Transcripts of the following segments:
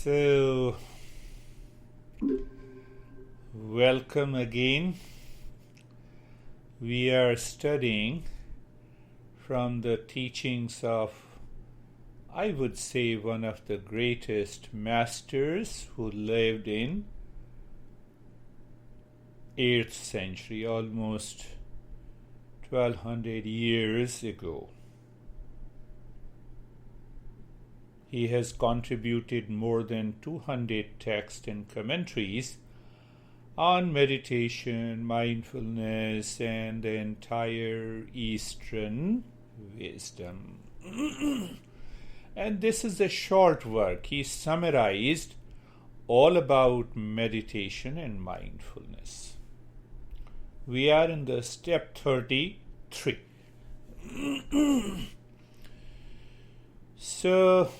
So, welcome again. We are studying from the teachings of, I would say, one of the greatest masters who lived in 8th century, almost 1200 years ago. He has contributed more than 200 texts and commentaries on meditation, mindfulness, and the entire Eastern wisdom. And this is a short work. He summarized all about meditation and mindfulness. We are in the step 33. So,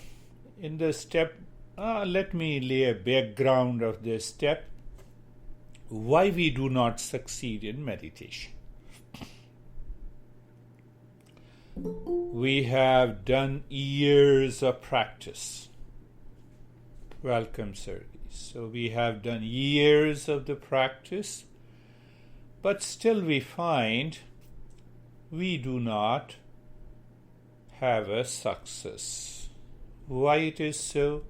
in the step, let me lay a background of this step. Why we do not succeed in meditation. We have done years of practice. Welcome, Sergey. So we have done years of the practice, but still we find we do not have a success. Why it is so?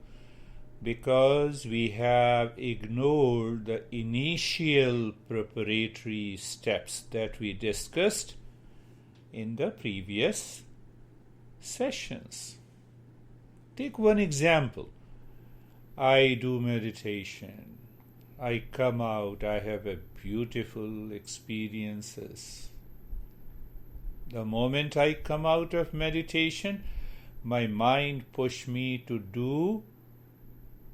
Because we have ignored the initial preparatory steps that we discussed in the previous sessions. Take one example. I do meditation. I come out. I have a beautiful experiences. The moment I come out of meditation, my mind pushes me to do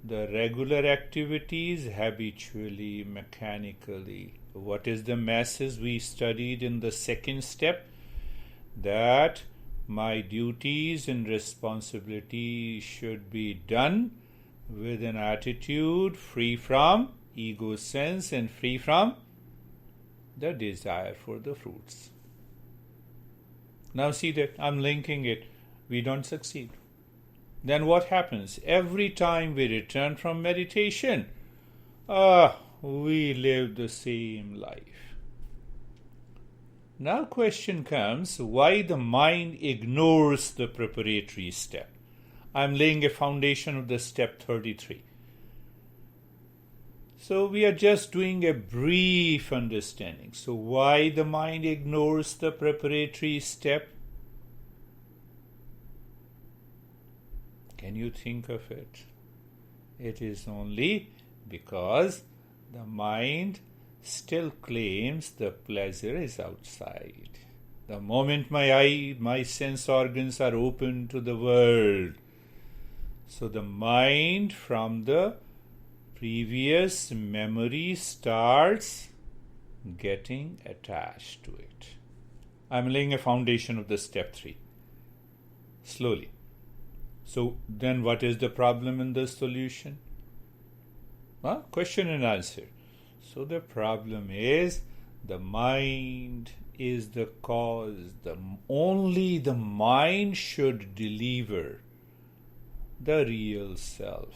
the regular activities habitually, mechanically. What is the message we studied in the second step? That my duties and responsibilities should be done with an attitude free from ego sense and free from the desire for the fruits. Now see that I'm linking it. We don't succeed. Then what happens? Every time we return from meditation, we live the same life. Now question comes, why the mind ignores the preparatory step? I'm laying a foundation of the step 33. So we are just doing a brief understanding. So why the mind ignores the preparatory step? Can you think of it? It is only because the mind still claims the pleasure is outside. The moment my sense organs are open to the world, so the mind from the previous memory starts getting attached to it. I'm laying a foundation of the step 3. Slowly. So then what is the problem in the solution? Question and answer. So the problem is the mind is the cause. Only the mind should deliver the real self.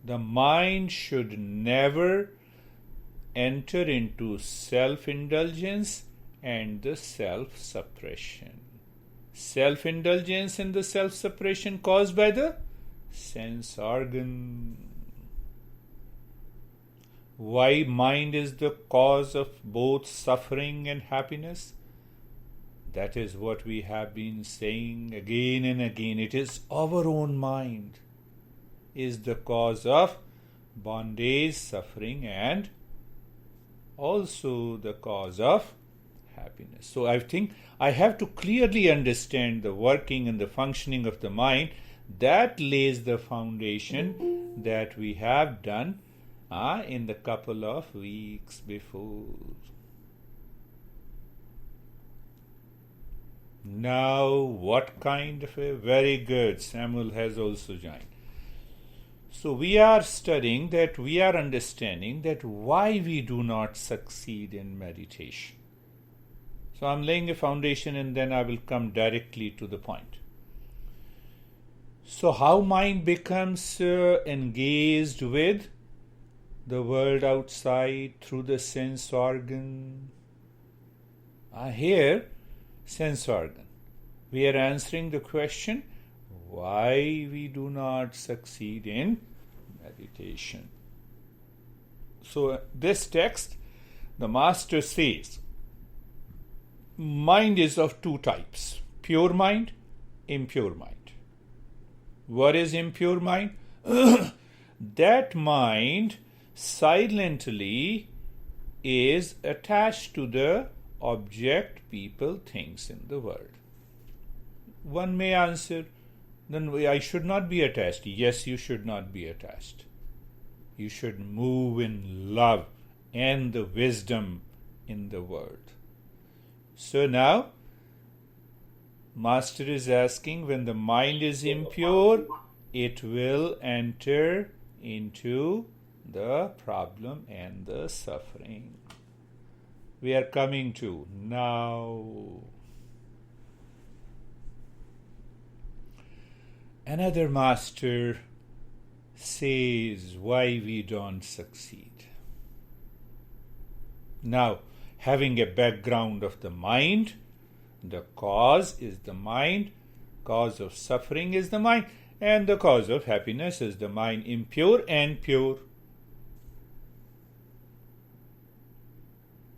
The mind should never enter into self-indulgence and the self-suppression. Self-indulgence and the self-suppression caused by the sense organ. Why mind is the cause of both suffering and happiness? That is what we have been saying again and again. It is our own mind is the cause of bondage, suffering, and also the cause of happiness. So I think I have to clearly understand the working and the functioning of the mind. That lays the foundation that we have done in the couple of weeks before. Now, what kind of a... Very good. Samuel has also joined. So we are studying that, we are understanding that why we do not succeed in meditation. So I'm laying a foundation and then I will come directly to the point. So how mind becomes engaged with the world outside through the sense organ? Here, sense organ. We are answering the question why we do not succeed in meditation. So this text, the master says, mind is of two types, pure mind, impure mind. What is impure mind? That mind silently is attached to the object, people, things in the world. One may answer, then I should not be attached. Yes, you should not be attached. You should move in love and the wisdom in the world. So now, Master is asking, when the mind is impure, it will enter into the problem and the suffering. We are coming to now. Another master says why we don't succeed. Now, having a background of the mind, the cause is the mind, cause of suffering is the mind, and the cause of happiness is the mind, impure and pure.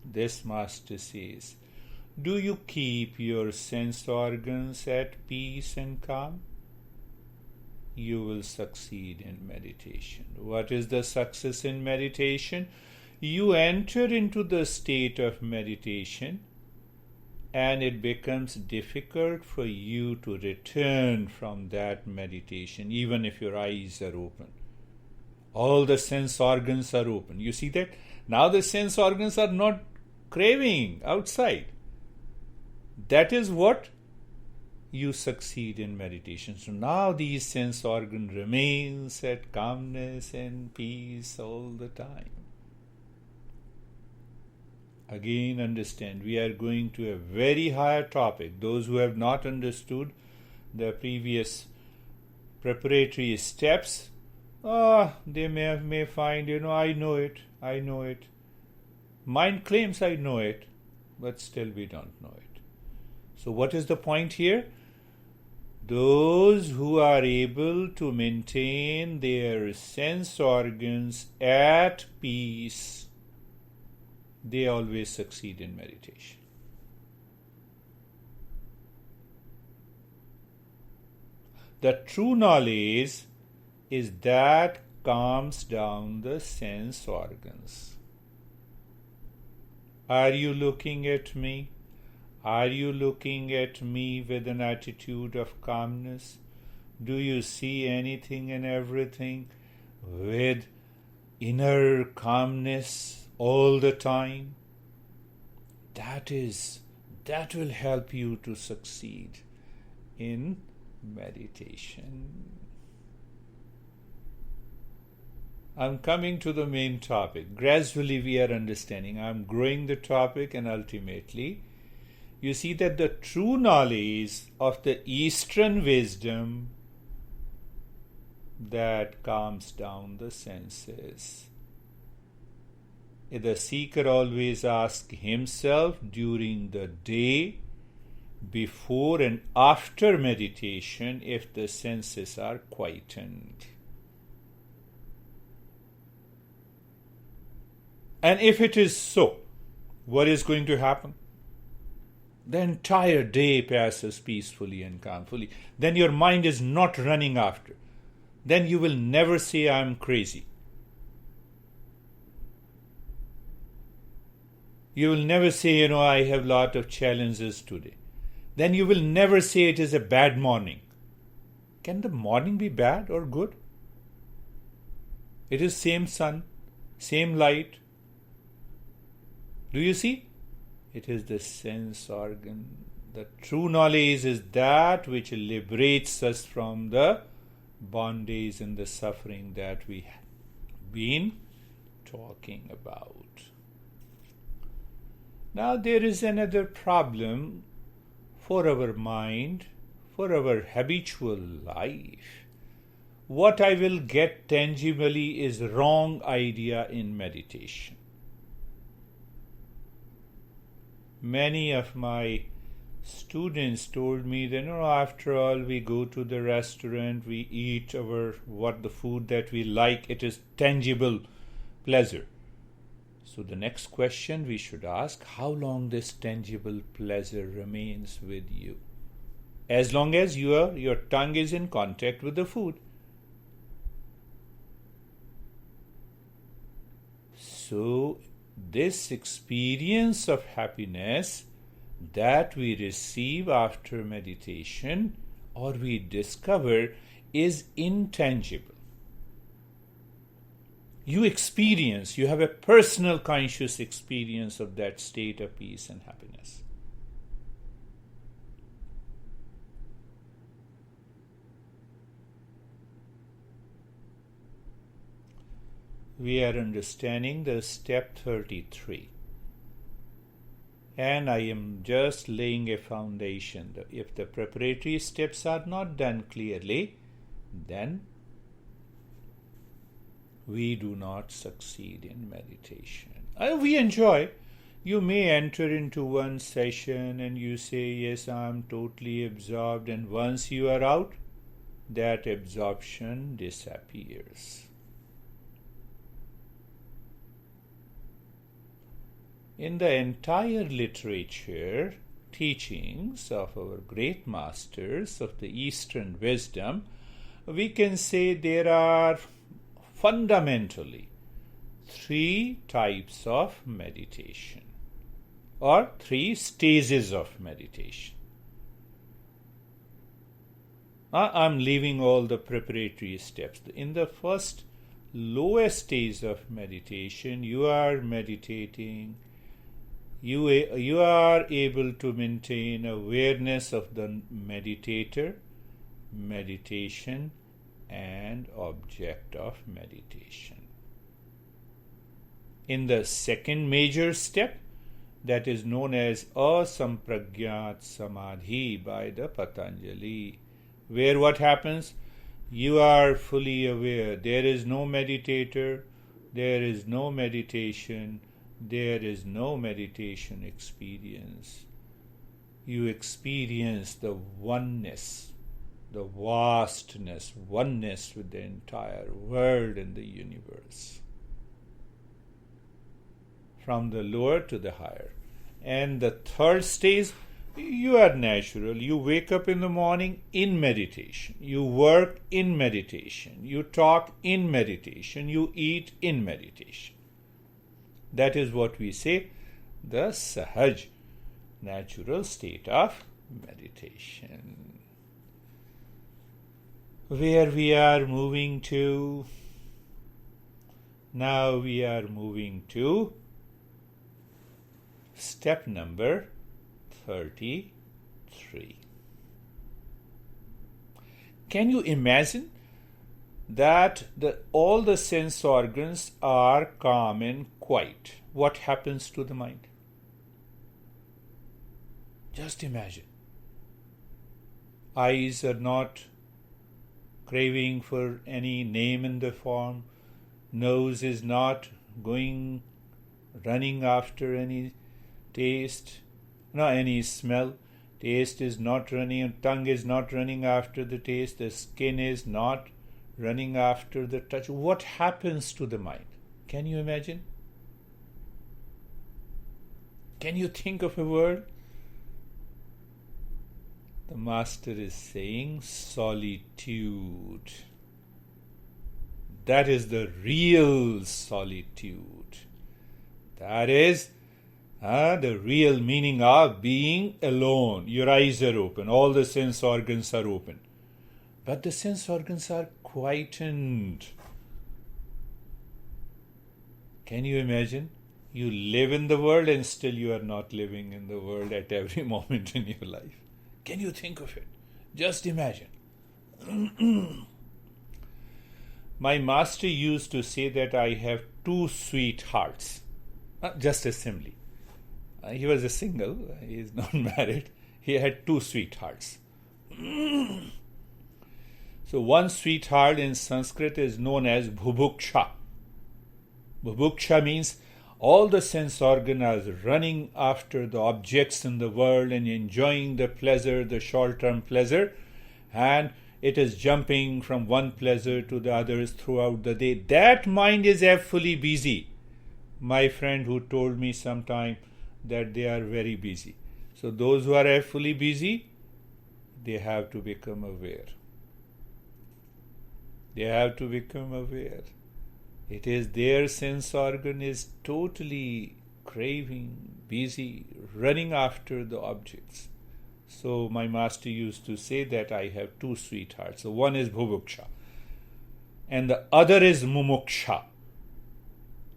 This master says, do you keep your sense organs at peace and calm? You will succeed in meditation. What is the success in meditation? You enter into the state of meditation and it becomes difficult for you to return from that meditation, even if your eyes are open. All the sense organs are open. You see that? Now the sense organs are not craving outside. That is what you succeed in meditation. So now these sense organ remains at calmness and peace all the time. Again, understand, we are going to a very higher topic. Those who have not understood the previous preparatory steps, they may find, I know it. Mind claims I know it, but still we don't know it. So what is the point here? Those who are able to maintain their sense organs at peace, they always succeed in meditation. The true knowledge is that calms down the sense organs. Are you looking at me? Are you looking at me with an attitude of calmness? Do you see anything and everything with inner calmness all the time? That will help you to succeed in meditation. I'm coming to the main topic. Gradually we are understanding. I'm growing the topic, and ultimately you see that the true knowledge of the Eastern wisdom that calms down the senses. The seeker always asks himself during the day, before and after meditation, if the senses are quietened. And if it is so, what is going to happen? The entire day passes peacefully and calmly. Then your mind is not running after. Then you will never say, I'm crazy. You will never say, I have a lot of challenges today. Then you will never say it is a bad morning. Can the morning be bad or good? It is same sun, same light. Do you see? It is the sense organ. The true knowledge is that which liberates us from the bondage and the suffering that we have been talking about. Now there is another problem for our mind, for our habitual life, what I will get tangibly is wrong idea in meditation. Many of my students told me that, after all, we go to the restaurant, we eat the food that we like, it is tangible pleasure. So the next question we should ask, how long this tangible pleasure remains with you? As long as your tongue is in contact with the food. So this experience of happiness that we receive after meditation or we discover is intangible. You have a personal conscious experience of that state of peace and happiness. We are understanding the step 33. And I am just laying a foundation. If the preparatory steps are not done clearly, then we do not succeed in meditation. We enjoy. You may enter into one session and you say, yes, I am totally absorbed. And once you are out, that absorption disappears. In the entire literature, teachings of our great masters of the Eastern wisdom, we can say there are fundamentally 3 types of meditation or 3 stages of meditation. I'm leaving all the preparatory steps. In the first lowest stage of meditation, you are meditating. You are able to maintain awareness of the meditator, meditation, and object of meditation. In the second major step, that is known as asampragyat samadhi by the Patanjali, where what happens? You are fully aware. There is no meditator, there is no meditation, there is no meditation experience. You experience the oneness, the vastness, oneness with the entire world and the universe. From the lower to the higher. And the third stage, you are natural. You wake up in the morning in meditation. You work in meditation. You talk in meditation. You eat in meditation. That is what we say, the sahaj, natural state of meditation. Where we are moving to? Now we are moving to step number 33. Can you imagine that all the sense organs are calm and quiet? What happens to the mind? Just imagine. Eyes are not craving for any name in the form. Nose is not running after any taste, any smell. Taste is not running, tongue is not running after the taste, the skin is not running after the touch. What happens to the mind? Can you imagine? Can you think of a word? The master is saying solitude. That is the real solitude. That is the real meaning of being alone. Your eyes are open, all the sense organs are open. But the sense organs are quietened. Can you imagine? You live in the world and still you are not living in the world at every moment in your life. Can you think of it? Just imagine. My master used to say that I have 2 sweethearts. Just a simile. He was a single. He is not married. He had 2 sweethearts. So one sweetheart in Sanskrit is known as bhubuksha. Bhubuksha means all the sense organs are running after the objects in the world and enjoying the pleasure, the short-term pleasure, and it is jumping from one pleasure to the others throughout the day. That mind is fully busy. My friend who told me sometime that they are very busy. So those who are fully busy, they have to become aware. They have to become aware. It is their sense organ is totally craving, busy, running after the objects. So my master used to say that I have two sweethearts. So one is bhubuksha and the other is mumuksha.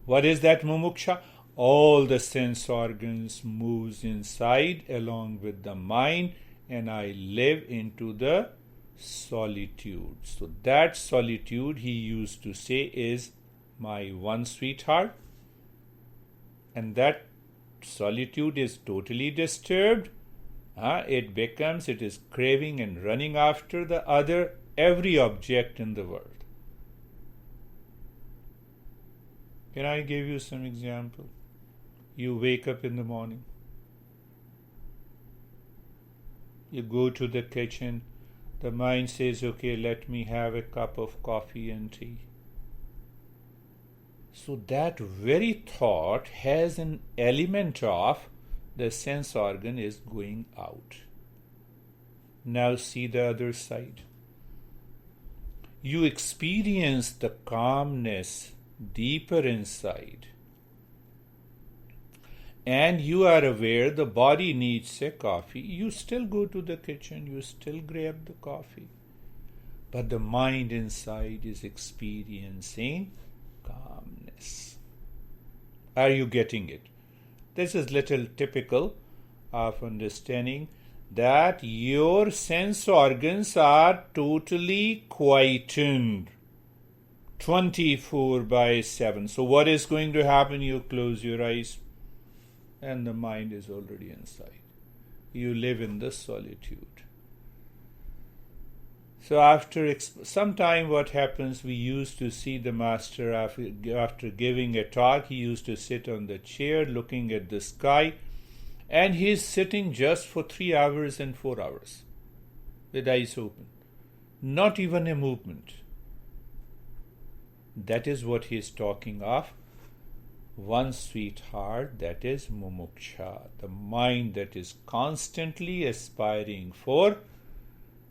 What is that mumuksha? All the sense organs moves inside along with the mind, and I live into the solitude. So that solitude, he used to say, is my one sweetheart, and that solitude is totally disturbed. It is craving and running after the other, every object in the world. Can I give you some example? You wake up in the morning, you go to the kitchen, the mind says, okay, let me have a cup of coffee and tea. So that very thought has an element of the sense organ is going out. Now see the other side. You experience the calmness deeper inside, and you are aware the body needs a coffee. You still go to the kitchen, you still grab the coffee, but the mind inside is experiencing calmness. Are you getting it? This is little typical of understanding that your sense organs are totally quietened 24/7. So what is going to happen? You close your eyes and the mind is already inside. You live in the solitude. So after some time, what happens, we used to see the master after giving a talk, he used to sit on the chair looking at the sky, and he is sitting just for 3 hours and 4 hours with eyes open. Not even a movement. That is what he is talking of. One sweetheart, that is mumuksha, the mind that is constantly aspiring for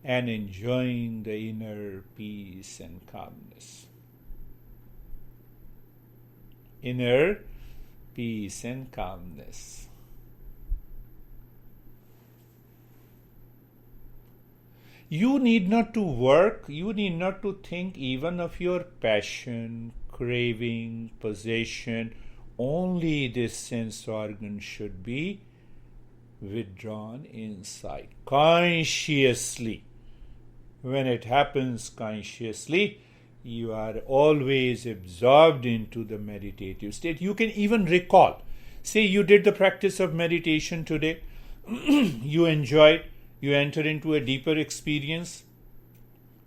and enjoying the inner peace and calmness. Inner peace and calmness. You need not to work, you need not to think even of your passion, craving, possession. Only this sense organ should be withdrawn inside consciously. When it happens consciously, you are always absorbed into the meditative state. You can even recall. Say you did the practice of meditation today, you enjoyed, you enter into a deeper experience.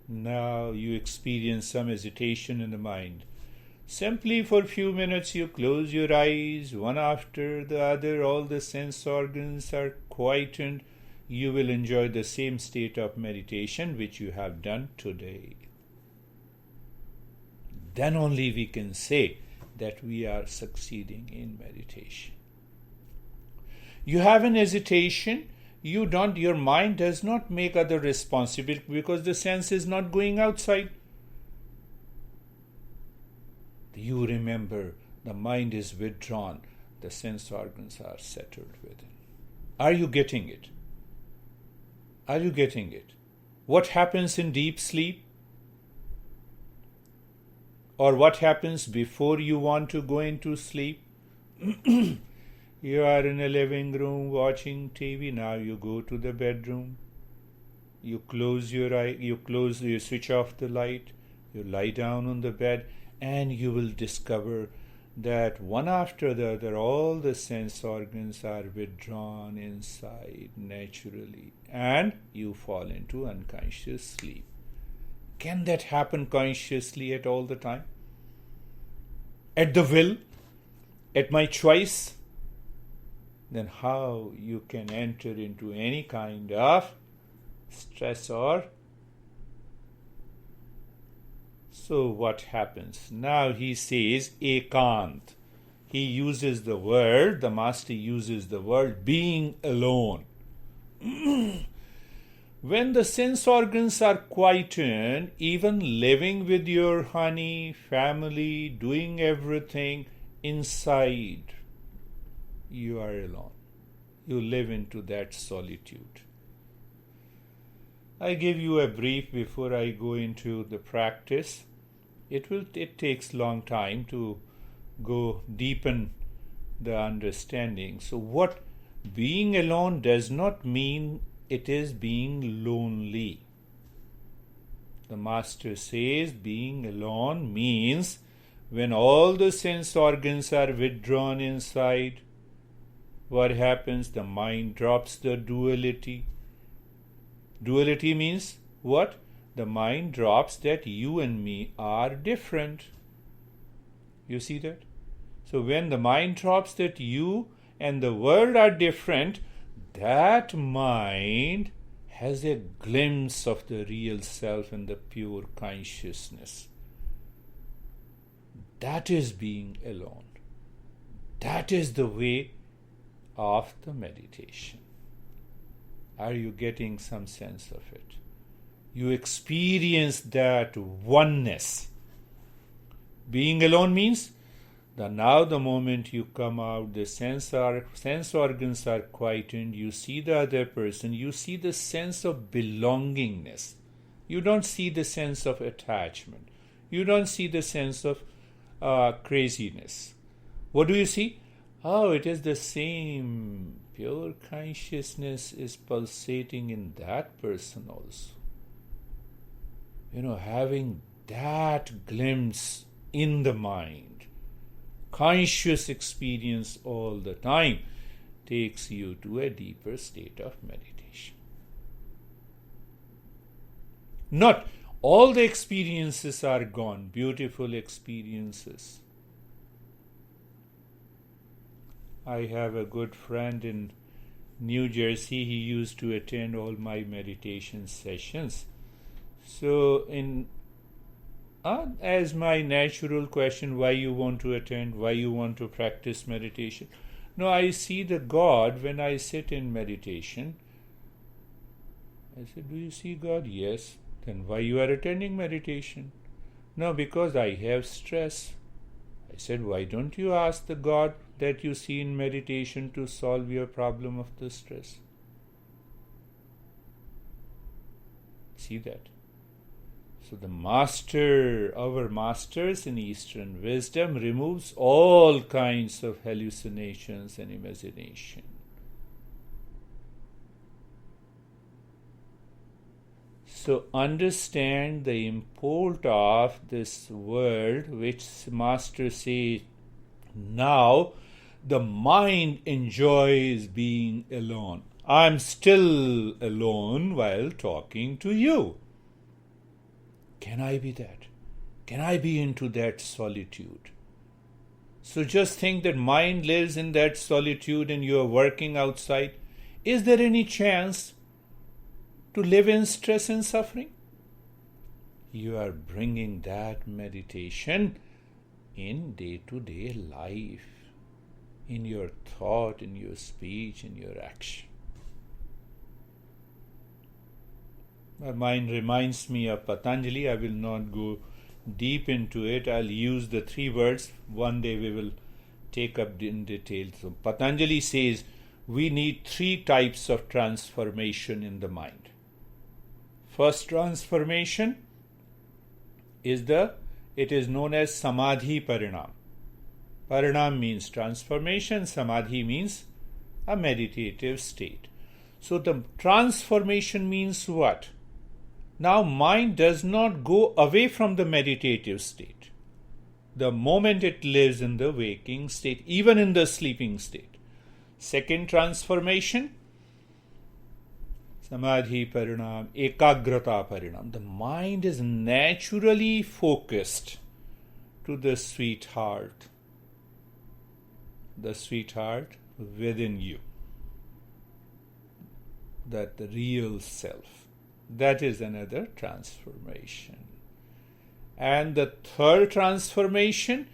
Now you experience some hesitation in the mind. Simply for a few minutes you close your eyes, one after the other, all the sense organs are quietened. You will enjoy the same state of meditation which you have done today. Then only we can say that we are succeeding in meditation. You have an hesitation, your mind does not make other responsible because the sense is not going outside. You remember the mind is withdrawn, the sense organs are settled within. Are you getting it? Are you getting it? What happens in deep sleep? Or what happens before you want to go into sleep? You are in a living room watching TV. Now you go to the bedroom. You close your eye. You switch off the light. You lie down on the bed, and you will discover that one after the other, all the sense organs are withdrawn inside naturally, and you fall into unconscious sleep. Can that happen consciously at all the time? At the will? At my choice? Then how you can enter into any kind of stress or... So what happens? Now he says ekant. He uses the word, the master uses the word being alone. When the sense organs are quietened, even living with your honey, family, doing everything inside, you are alone. You live into that solitude. I give you a brief before I go into the practice. It takes long time to go deepen the understanding. So what being alone does not mean it is being lonely. The master says being alone means when all the sense organs are withdrawn inside, what happens? The mind drops the duality. Duality means what? The mind drops that you and me are different. You see that? So when the mind drops that you and the world are different, that mind has a glimpse of the real self and the pure consciousness. That is being alone. That is the way of the meditation. Are you getting some sense of it? You experience that oneness. Being alone means that now the moment you come out, the sense organs are quietened, you see the other person, you see the sense of belongingness. You don't see the sense of attachment. You don't see the sense of craziness. What do you see? Oh, it is the same. Pure consciousness is pulsating in that person also. Having that glimpse in the mind, conscious experience all the time, takes you to a deeper state of meditation. Not all the experiences are gone, beautiful experiences. I have a good friend in New Jersey. He used to attend all my meditation sessions. So, as my natural question, why you want to attend, why you want to practice meditation? No, I see the God when I sit in meditation. I said, do you see God? Yes. Then why you are attending meditation? No, because I have stress. I said, why don't you ask the God that you see in meditation to solve your problem of the stress? See that? So the master, our masters in Eastern wisdom, removes all kinds of hallucinations and imagination. So understand the import of this word which Master says, now the mind enjoys being alone. I'm still alone while talking to you. Can I be that? Can I be into that solitude? So just think that mind lives in that solitude and you are working outside. Is there any chance to live in stress and suffering? You are bringing that meditation in day-to-day life, in your thought, in your speech, in your action. My mind reminds me of Patanjali. I will not go deep into it. I'll use the 3 words. One day we will take up in detail. So Patanjali says we need 3 types of transformation in the mind. First transformation is it is known as samadhi parinam. Parinam means transformation, samadhi means a meditative state. So the transformation means what? Now mind does not go away from the meditative state. the moment it lives in the waking state, even in the sleeping state. Second transformation, samadhi parinam, ekagrata parinam. The mind is naturally focused to the sweetheart within you, that the real self. That is another transformation. And the third transformation,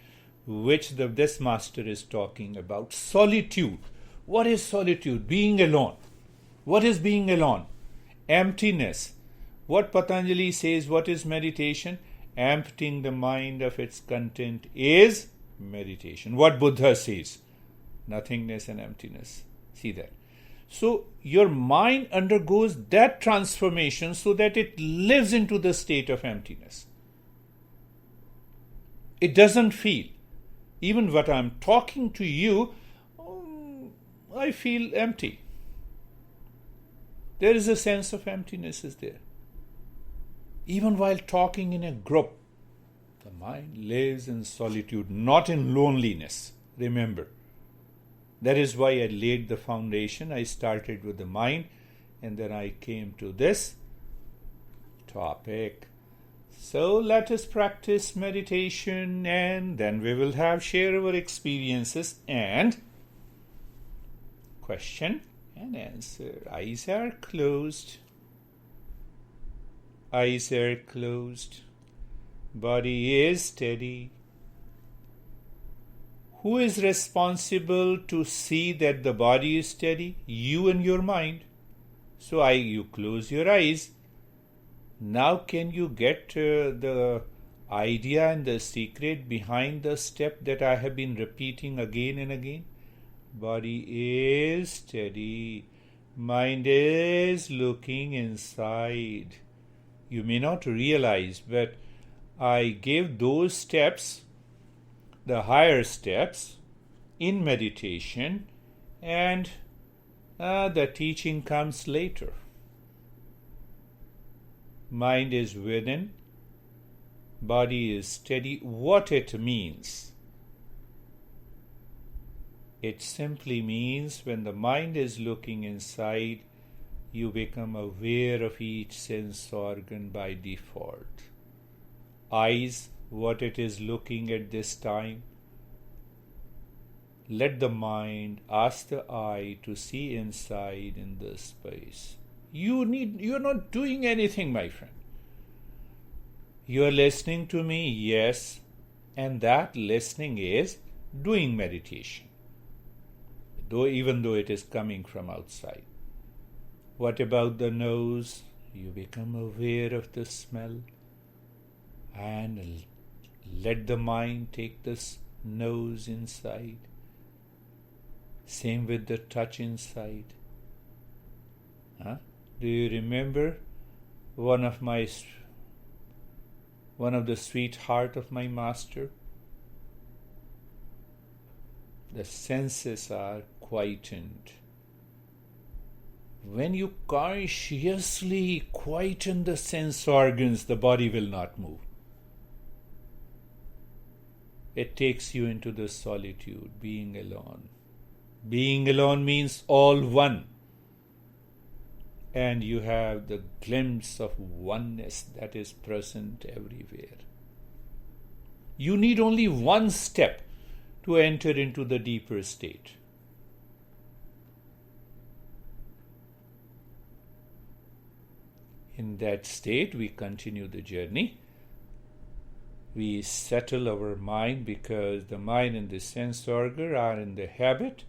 which this master is talking about, solitude. What is solitude? Being alone. What is being alone? Emptiness. What Patanjali says, what is meditation? Emptying the mind of its content is meditation. What Buddha says? Nothingness and emptiness. See that. So your mind undergoes that transformation so that it lives into the state of emptiness. It doesn't feel. Even what I'm talking to you, I feel empty. There is a sense of emptiness is there. Even while talking in a group, the mind lives in solitude, not in loneliness. Remember. That is why I laid the foundation. I started with the mind and then I came to this topic. So let us practice meditation and then we will share our experiences and question and answer. Eyes are closed. Eyes are closed. Body is steady. Who is responsible to see that the body is steady? You and your mind. So you close your eyes. Now can you get the idea and the secret behind the step that I have been repeating again and again? Body is steady. Mind is looking inside. You may not realize, but I gave those steps, the higher steps, in meditation, and the teaching comes later. Mind is within, body is steady. What it means? It simply means when the mind is looking inside, you become aware of each sense organ by default. Eyes, what it is looking at this time. Let the mind ask the eye to see inside in the space. You're not doing anything, my friend. You're listening to me, yes, and that listening is doing meditation. Even though it is coming from outside. What about the nose? You become aware of the smell and let the mind take this nose inside. Same with the touch inside. Do you remember one of the sweetheart of my master? The senses are quietened. When you consciously quieten the sense organs, the body will not move. It takes you into the solitude, being alone. Being alone means all one. And you have the glimpse of oneness that is present everywhere. You need only one step to enter into the deeper state. In that state, we continue the journey. We settle our mind because the mind and the sense organ are in the habit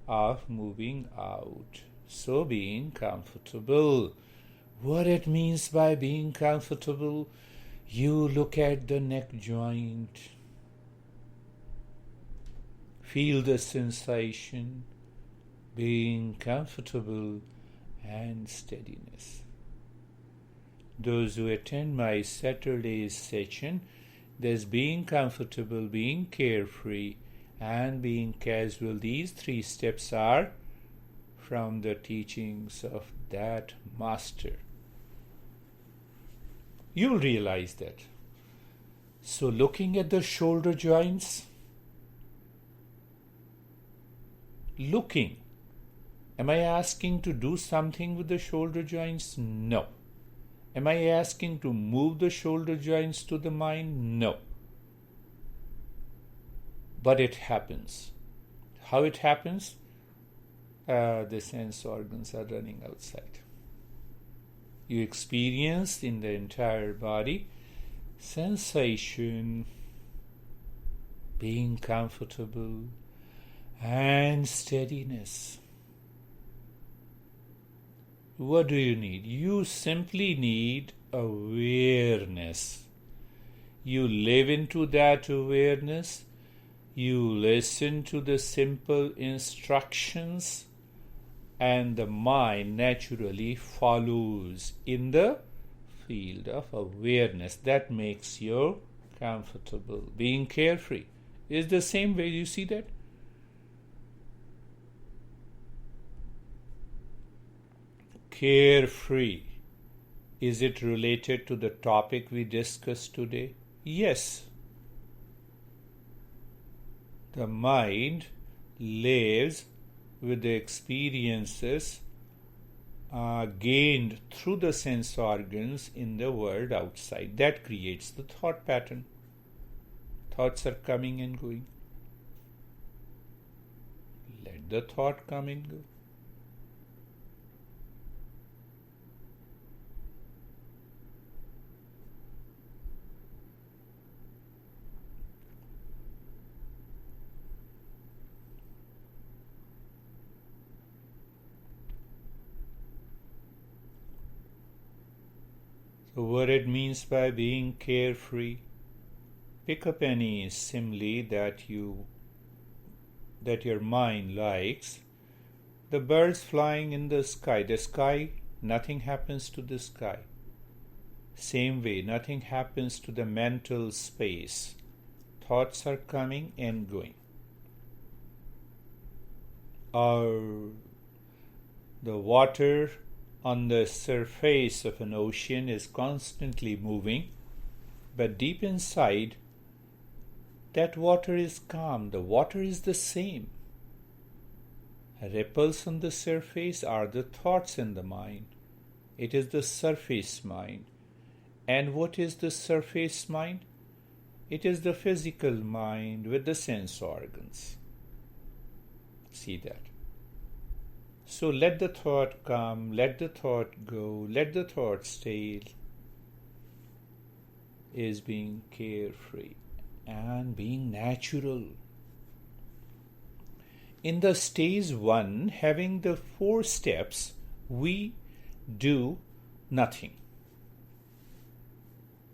of moving out. So being comfortable. What it means by being comfortable? You look at the neck joint. Feel the sensation, being comfortable and steadiness. Those who attend my Saturday's session, there's being comfortable, being carefree, and being casual. These three steps are from the teachings of that master. You'll realize that. So looking at the shoulder joints, looking. Am I asking to do something with the shoulder joints? No. Am I asking to move the shoulder joints to the mind? No. But it happens. How it happens? The sense organs are running outside. You experience in the entire body sensation, being comfortable, and steadiness. What do you need? You simply need awareness. You live into that awareness. You listen to the simple instructions, and the mind naturally follows in the field of awareness. That makes you comfortable. Being carefree is the same way. You see that? Carefree. Is it related to the topic we discussed today? Yes. The mind lives with the experiences gained through the sense organs in the world outside. That creates the thought pattern. Thoughts are coming and going. Let the thought come and go. So what it means by being carefree, pick up any simile that your mind likes. The birds flying in the sky, nothing happens to the sky. Same way, nothing happens to the mental space. Thoughts are coming and going. Or the water on the surface of an ocean is constantly moving, but deep inside, that water is calm. The water is the same. Ripples on the surface are the thoughts in the mind. It is the surface mind. And what is the surface mind? It is the physical mind with the sense organs. See that? So let the thought come, let the thought go, let the thought stay, is being carefree and being natural. In the stage 1, having the 4 steps, we do nothing.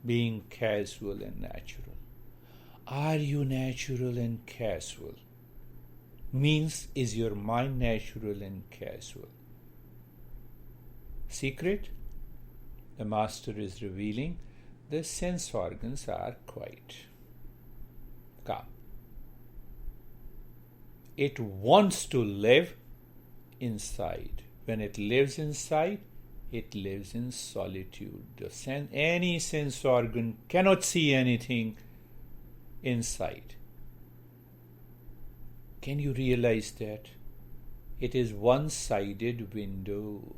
Being casual and natural. Are you natural and casual? Means, is your mind natural and casual? Secret? The Master is revealing the sense organs are quiet, calm. It wants to live inside. When it lives inside, it lives in solitude. Any sense organ cannot see anything inside. Can you realize that? It is one-sided window.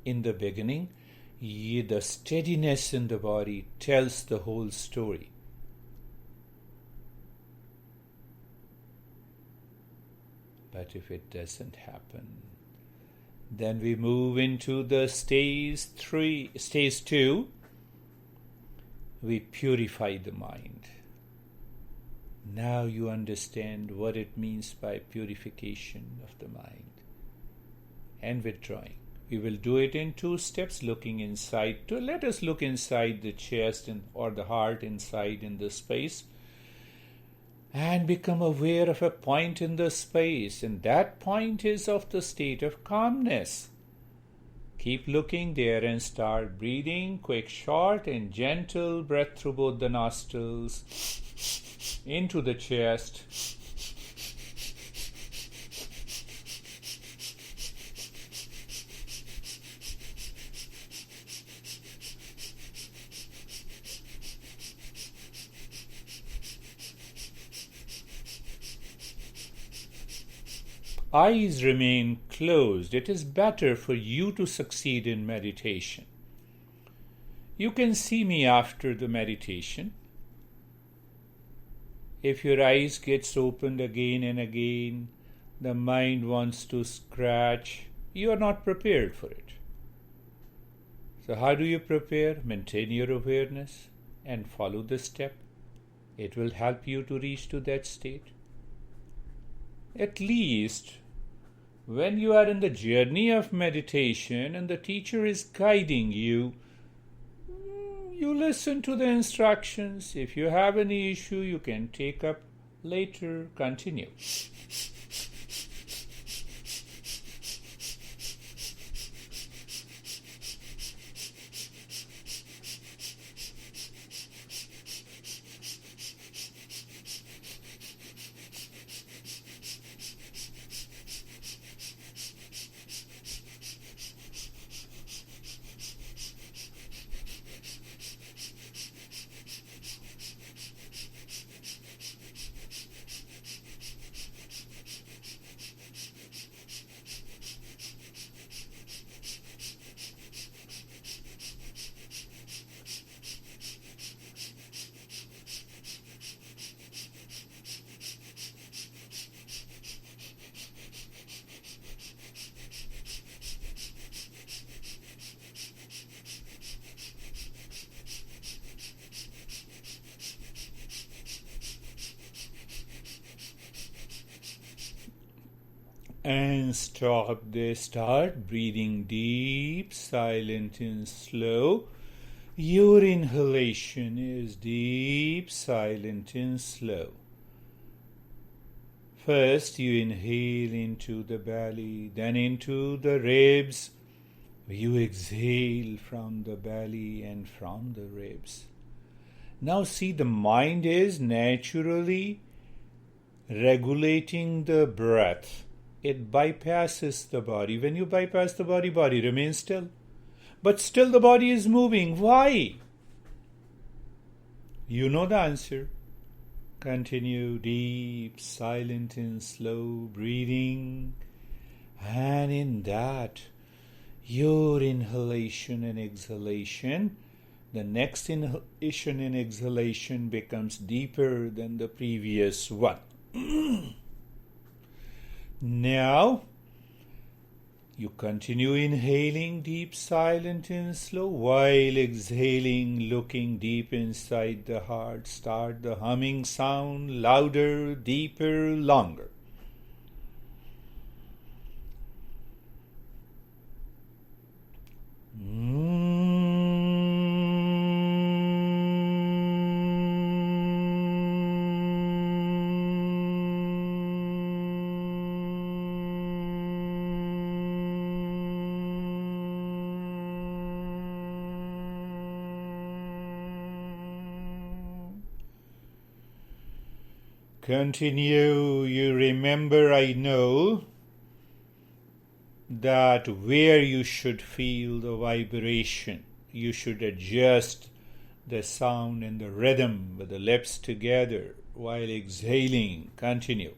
In the beginning, the steadiness in the body tells the whole story. But if it doesn't happen, then we move into the stage 2. We purify the mind. Now you understand what it means by purification of the mind and withdrawing. We will do it in 2 steps, looking inside. Let us look inside the chest or the heart, inside in the space, and become aware of a point in the space, and that point is of the state of calmness. Keep looking there and start breathing, quick, short, and gentle breath through both the nostrils into the chest. eyes remain closed. It is better for you to succeed in meditation. You can see me after the meditation. If your eyes gets opened again and again, the mind wants to scratch, you are not prepared for it. So how do you prepare? Maintain your awareness and follow the step. It will help you to reach to that state. At least when you are in the journey of meditation and the teacher is guiding you, you listen to the instructions. If you have any issue, you can take up later. Continue. And stop there. Start breathing deep, silent and slow. Your inhalation is deep, silent and slow. First you inhale into the belly, then into the ribs. You exhale from the belly and from the ribs. Now see, the mind is naturally regulating the breath. It bypasses the body. When you bypass the body, body remains still. But still the body is moving. Why? You know the answer. Continue deep, silent and slow breathing. And in that, your inhalation and exhalation, the next inhalation and exhalation becomes deeper than the previous one. Now, you continue inhaling deep, silent and slow, while exhaling, looking deep inside the heart. Start the humming sound, louder, deeper, longer. Continue. You remember, I know, that where you should feel the vibration, you should adjust the sound and the rhythm with the lips together while exhaling. Continue.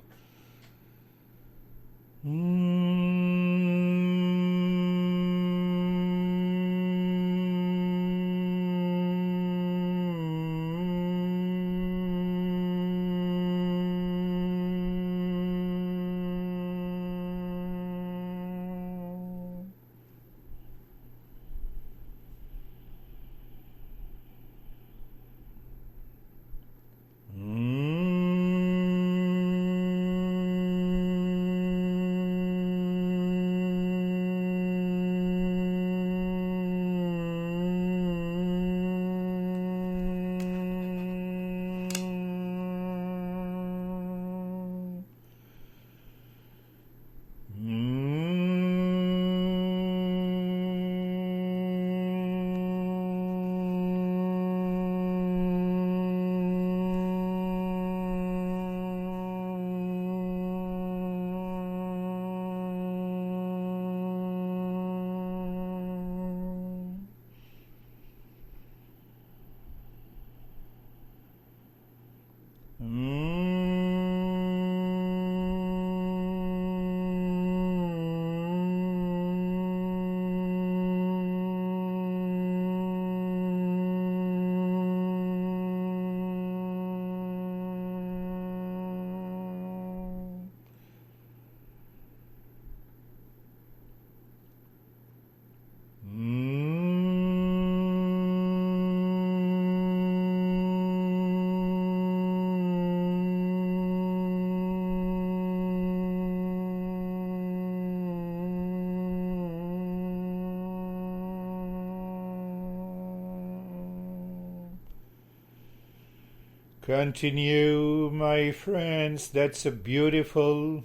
Continue, my friends. That's a beautiful.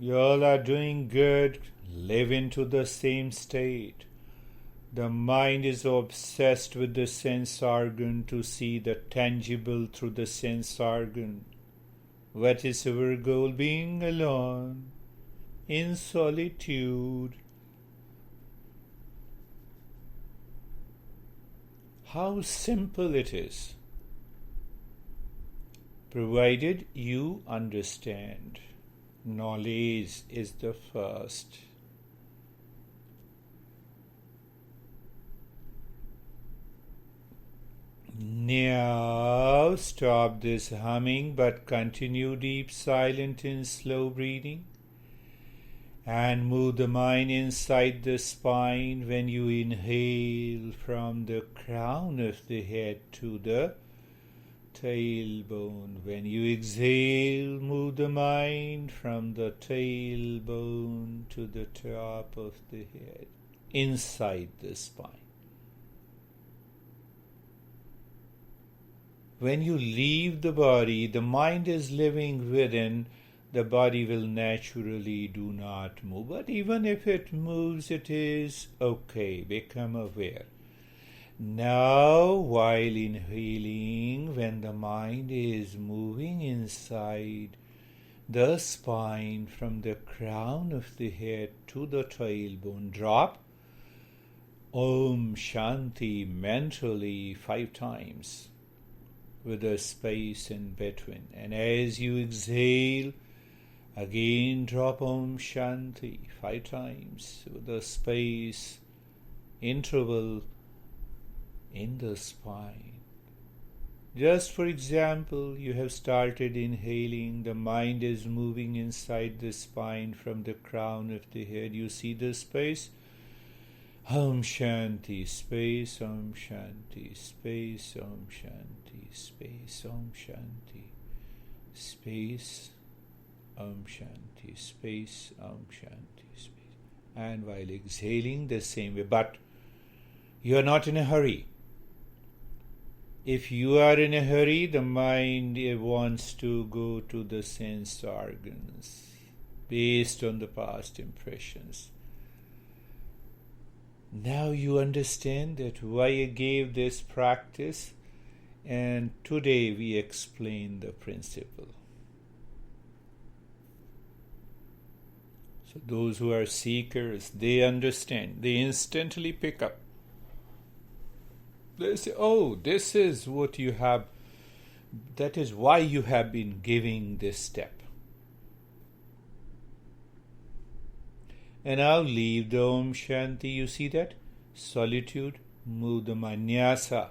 You all are doing good. Live into the same state. The mind is obsessed with the sense organ to see the tangible through the sense organ. What is our goal? Being alone, in solitude. How simple it is, provided you understand. Knowledge is the first. Now stop this humming, but continue deep, silent and slow breathing. And move the mind inside the spine when you inhale from the crown of the head to the tailbone. When you exhale, move the mind from the tailbone to the top of the head, inside the spine. When you leave the body, the mind is living within. The body will naturally do not move. But even if it moves, it is okay. Become aware. Now, while inhaling, when the mind is moving inside the spine from the crown of the head to the tailbone, drop Om Shanti mentally 5 times with a space in between. And as you exhale, again drop Om Shanti 5 times with a space interval in the spine. Just for example, you have started inhaling, the mind is moving inside the spine from the crown of the head. You see the space? Om Shanti, space, Om Shanti, space, Om Shanti, space, Om Shanti, space, Om Shanti, space, Om Shanti, space. And while exhaling the same way, but you are not in a hurry. If you are in a hurry, the mind wants to go to the sense organs based on the past impressions. Now you understand that why I gave this practice, and today we explain the principle. So those who are seekers, they understand. They instantly pick up. They say, oh, this is what you have, that is why you have been giving this step. And now leave the Om Shanti, you see that? Solitude, move the Manyasa.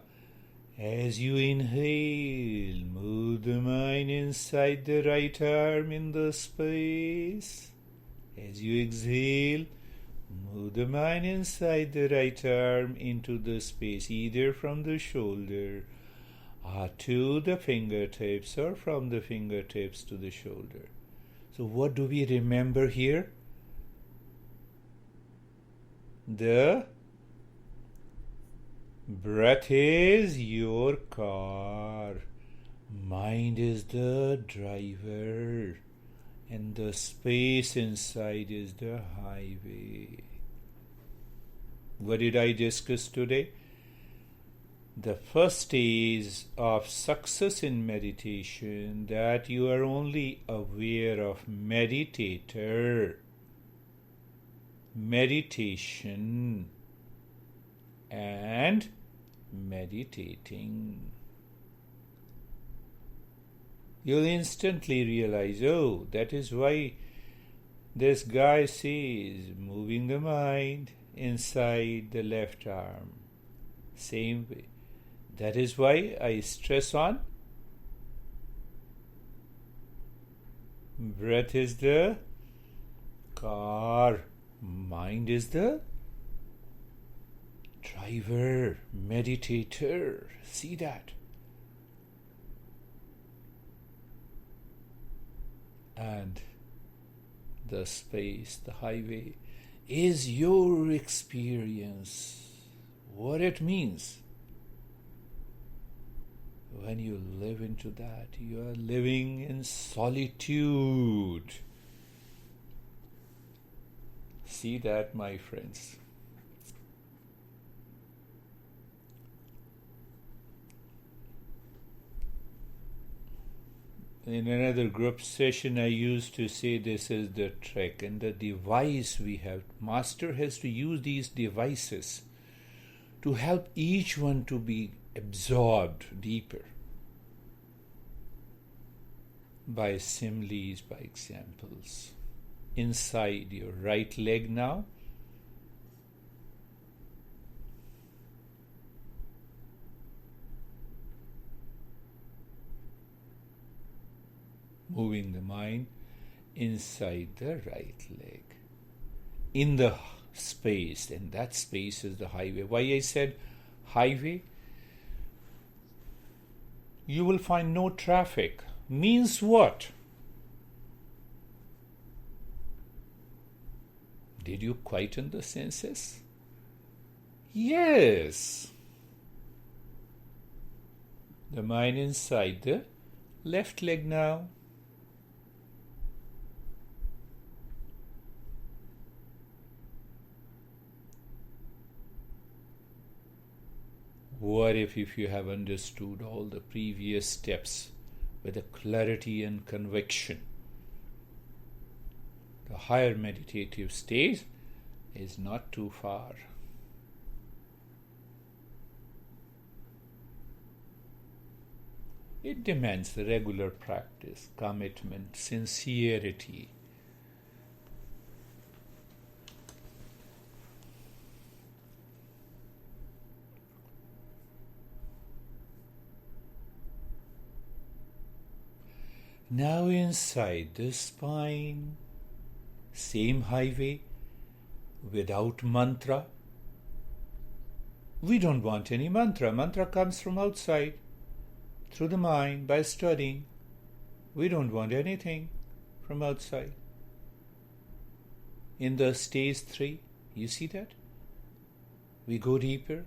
As you inhale, move the mind inside the right arm in the space. As you exhale, move the mind inside the right arm into the space, either from the shoulder to the fingertips or from the fingertips to the shoulder. So what do we remember here? The breath is your car, mind is the driver, and the space inside is the highway. What did I discuss today? The first stage of success in meditation, that you are only aware of meditator, meditation, and meditating. You'll instantly realize, oh, that is why this guy says moving the mind inside the left arm. Same way. That is why I stress on breath is the car, mind is the driver, meditator. See that? And the space, the highway, is your experience. what it means. When you live into that, you are living in solitude. See that, my friends. In another group session, I used to say this is the trick and the device we have. Master has to use these devices to help each one to be absorbed deeper by similes, by examples. Inside your right leg now, moving the mind inside the right leg, in the space, and that space is the highway. Why I said highway? You will find no traffic. Means what? Did you quieten the senses? Yes. The mind inside the left leg now. What if you have understood all the previous steps with a clarity and conviction? The higher meditative stage is not too far. It demands the regular practice, commitment, sincerity. Now inside the spine, same highway, without mantra. We don't want any mantra. Mantra comes from outside, through the mind, by studying. We don't want anything from outside. In the stage 3, you see that? We go deeper.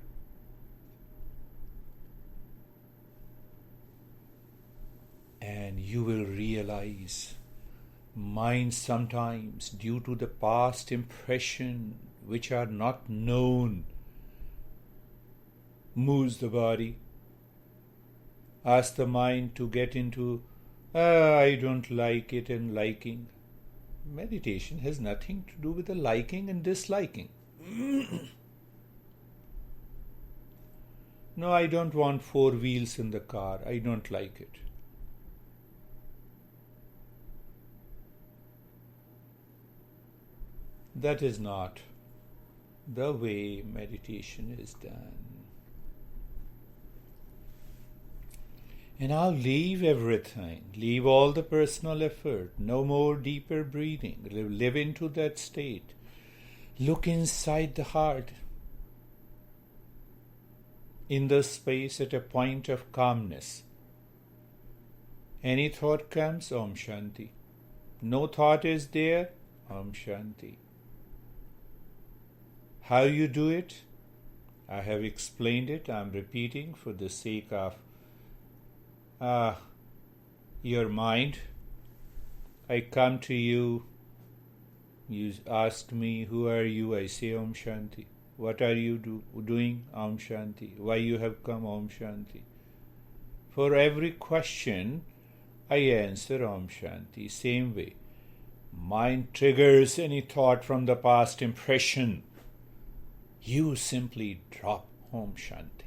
And you will realize mind sometimes, due to the past impression which are not known, moves the body. Ask the mind to get into, I don't like it, and liking. Meditation has nothing to do with the liking and disliking. No, I don't want 4 wheels in the car. I don't like it. That is not the way meditation is done. And now leave everything. Leave all the personal effort. No more deeper breathing. Live into that state. Look inside the heart. In the space at a point of calmness. Any thought comes, Om Shanti. No thought is there, Om Shanti. How you do it? I have explained it. I am repeating for the sake of your mind. I come to you. You ask me, who are you? I say Om Shanti. What are you doing? Om Shanti. Why you have come? Om Shanti. For every question, I answer Om Shanti. Same way. Mind triggers any thought from the past impression. You simply drop Om Shanti.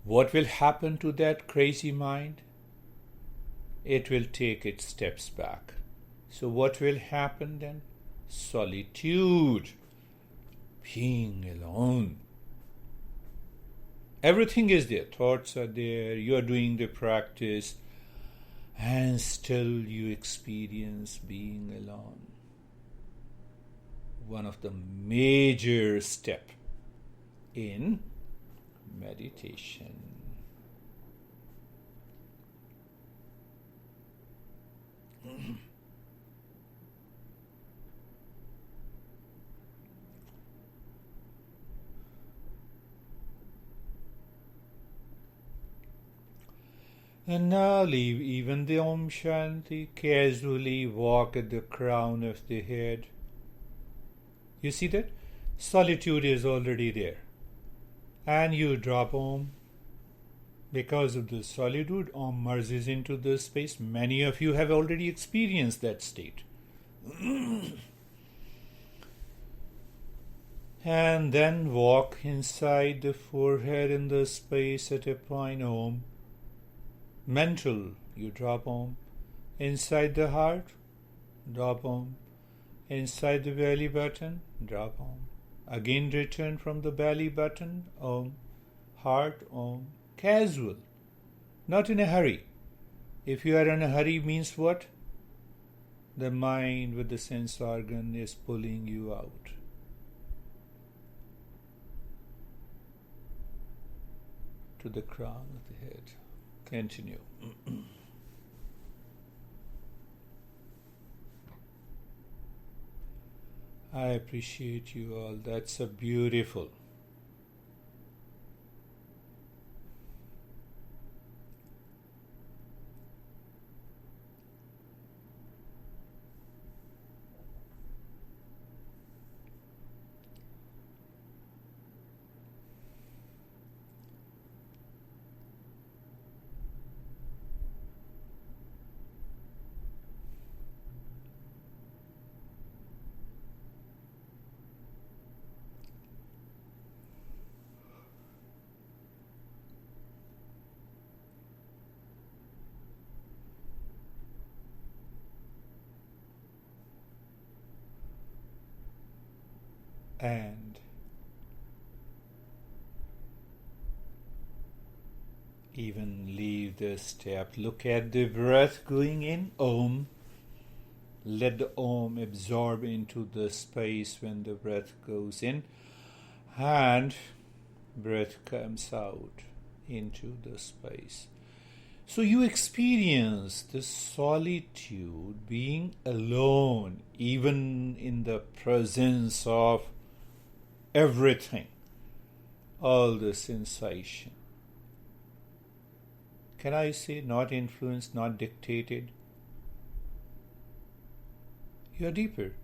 What will happen to that crazy mind? It will take its steps back. So what will happen then? Solitude. Being alone. Everything is there. Thoughts are there. You are doing the practice. And still you experience being alone. One of the major steps in meditation. And now leave even the Om Shanti. Casually walk at the crown of the head. You see that? Solitude is already there. And you drop Om. Because of the solitude, Om merges into the space. Many of you have already experienced that state. And then walk inside the forehead in the space at a point Om. Mental, you drop Om. Inside the heart, drop Om. Inside the belly button, drop Om. Again return from the belly button, Om. Heart, Om. Casual, not in a hurry. If you are in a hurry, means what? The mind with the sense organ is pulling you out. To the crown of the head. Continue. I appreciate you all. That's a beautiful. And even leave the step. Look at the breath going in, Om. Let the Om absorb into the space when the breath goes in, and breath comes out into the space. So you experience the solitude, being alone, even in the presence of everything, all the sensation. Can I say not influenced, not dictated? You are deeper.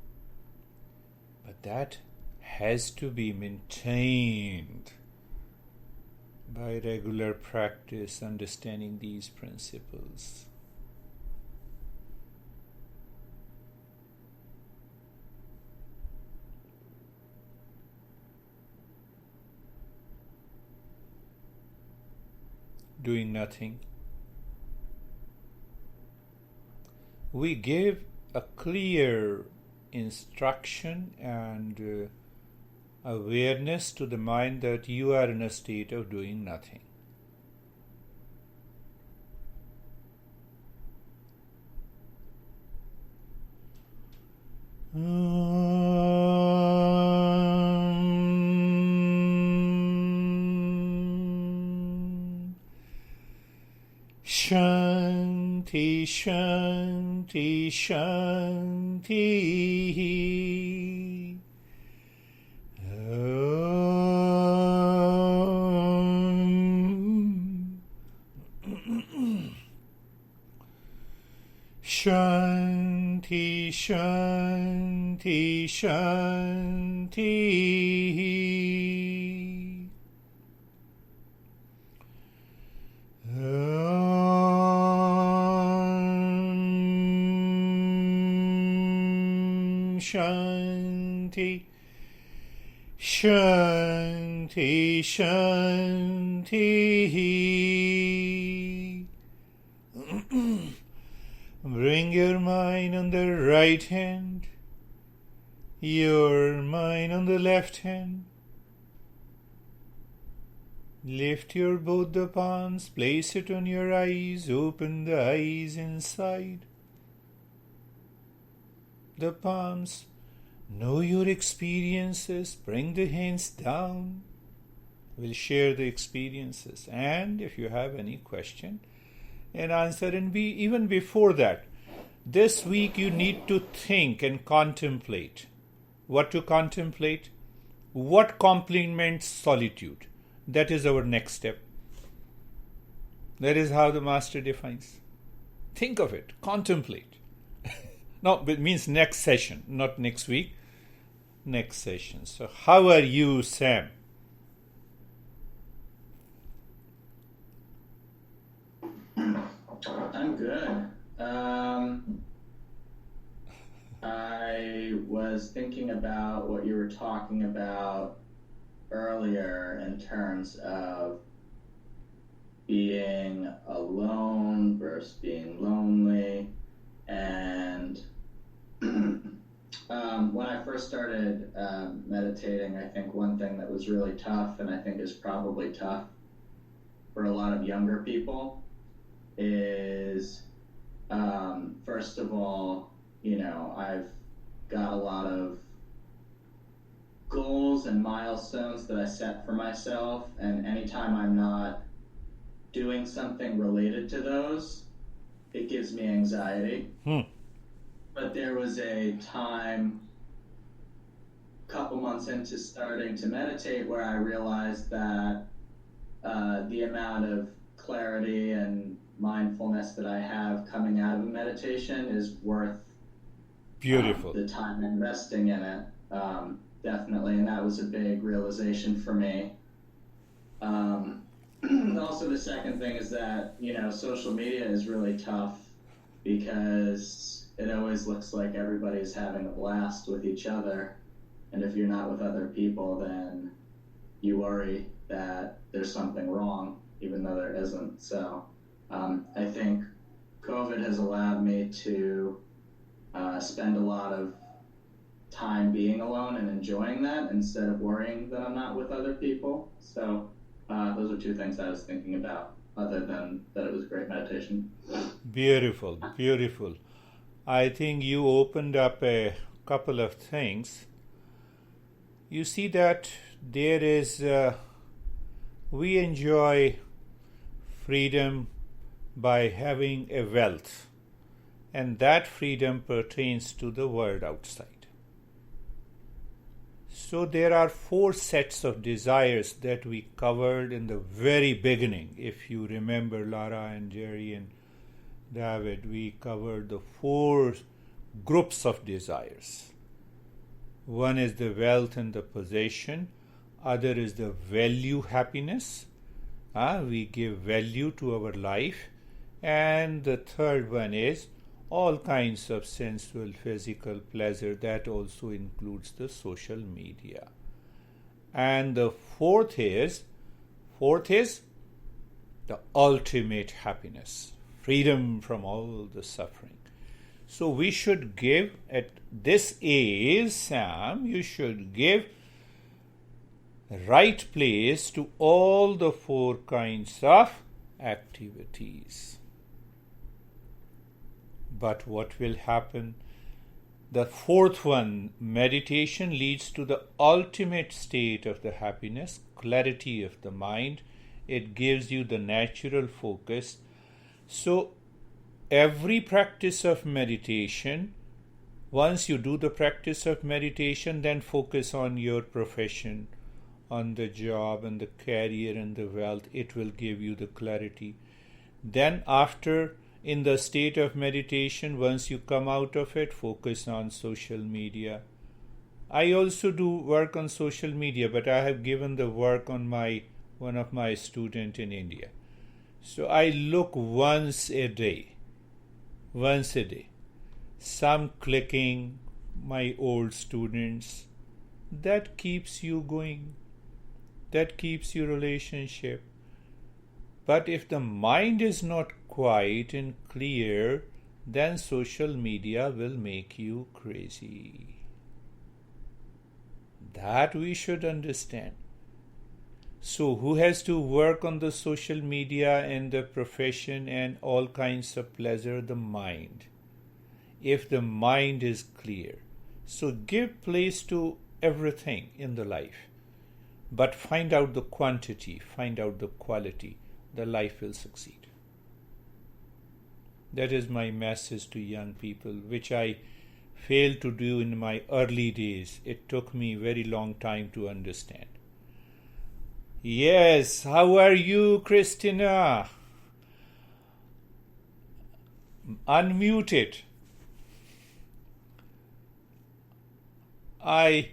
But that has to be maintained by regular practice, understanding these principles. Doing nothing. We give a clear instruction and awareness to the mind that you are in a state of doing nothing. Shanti, Shanti, Shanti. Shanti, Shanti, Shanti. Shanti, Shanti, Shanti. Bring your mind on the right hand, your mind on the left hand. Lift your both the palms, place it on your eyes, open the eyes inside. The palms, know your experiences, bring the hands down. We'll share the experiences. And if you have any question and answer, and even before that, this week you need to think and contemplate. What to contemplate? What complements solitude? That is our next step. That is how the Master defines. Think of it. Contemplate. No, it means next session, not next week. Next session. So how are you, Sam? I'm good. I was thinking about what you were talking about earlier in terms of being alone versus being lonely. And when I first started meditating, I think one thing that was really tough, and I think is probably tough for a lot of younger people, is first of all, I've got a lot of goals and milestones that I set for myself, and anytime I'm not doing something related to those, it gives me anxiety. But there was a time, a couple months into starting to meditate, where I realized that the amount of clarity and mindfulness that I have coming out of a meditation is worth Beautiful. The time investing in it, definitely. And that was a big realization for me. Also, the second thing is that, social media is really tough because it always looks like everybody's having a blast with each other. And if you're not with other people, then you worry that there's something wrong, even though there isn't. So I think COVID has allowed me to spend a lot of time being alone and enjoying that instead of worrying that I'm not with other people. So those are two things I was thinking about, other than that it was a great meditation. Beautiful, beautiful. I think you opened up a couple of things. You see that there is, we enjoy freedom by having a wealth, and that freedom pertains to the world outside. So there are 4 sets of desires that we covered in the very beginning. If you remember, Lara and Jerry and David, we covered the 4 groups of desires. One is the wealth and the possession. Other is the value happiness. We give value to our life. And the third one is all kinds of sensual, physical pleasure. That also includes the social media. And the fourth is the ultimate happiness, freedom from all the suffering. So we should give, at this age, Sam, you should give right place to all the 4 kinds of activities. But what will happen? The 4th one, meditation, leads to the ultimate state of the happiness, clarity of the mind. It gives you the natural focus. So every practice of meditation, once you do the practice of meditation, then focus on your profession, on the job and the career and the wealth. It will give you the clarity. Then after, in the state of meditation, once you come out of it, focus on social media. I also do work on social media, but I have given the work on one of my students in India. So I look once a day. Some clicking, my old students. That keeps you going. That keeps your relationship. But if the mind is not quiet and clear, then social media will make you crazy. That we should understand. So who has to work on the social media and the profession and all kinds of pleasure? The mind. If the mind is clear. So give place to everything in the life. But find out the quantity, find out the quality. The life will succeed. That is my message to young people, which I failed to do in my early days. It took me a very long time to understand. Yes, how are you, Christina? Unmute it. I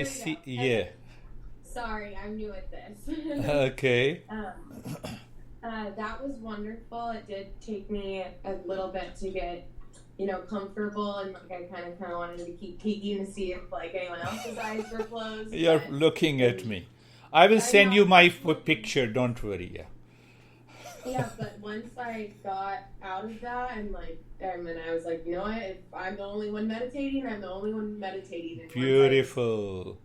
see. Yeah. Sorry, I'm new at this. Okay. That was wonderful. It did take me a little bit to get, comfortable, and like I kind of wanted to keep peeking to see if like anyone else's eyes were closed. You're looking at me. I will send you my picture. Don't worry. Yeah. Yeah, but once I got out of that and then I was like, you know what? If I'm the only one meditating, I'm the only one meditating. And Beautiful.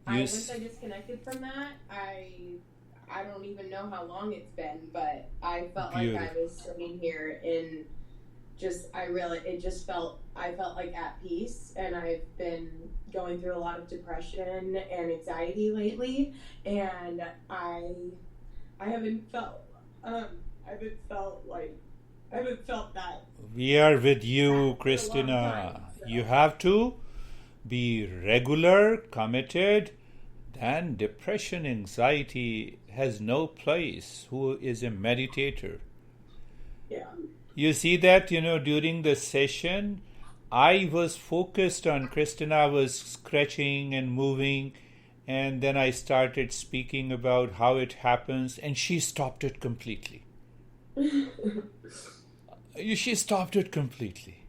Once I disconnected from that, I don't even know how long it's been, but I felt like I was sitting here in I felt like at peace, and I've been going through a lot of depression and anxiety lately, and I haven't felt that. We are with you, Christina. So. You have to be regular, committed. Then depression, anxiety has no place. Who is a meditator? Yeah. You see that, during the session, I was focused on Christina was scratching and moving, and then I started speaking about how it happens, and she stopped it completely. She stopped it completely.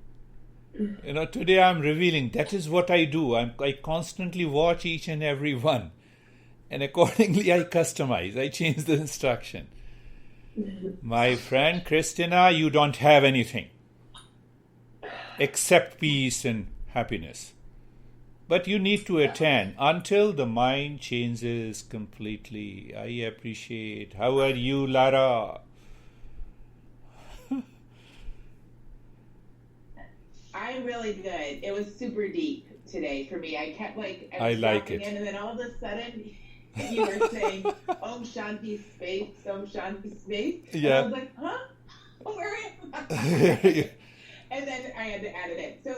Today I'm revealing that is what I do. I constantly watch each and every one, and accordingly I customize. I change the instruction. My friend Christina, you don't have anything except peace and happiness. But you need to attend until the mind changes completely. I appreciate. How are you, Lara? I'm really good. It was super deep today for me. I kept I like it. And then all of a sudden you were saying Om Shanti space, Om Shanti space. Yeah. And I was like, huh? Where am I? And then I had to add it in. So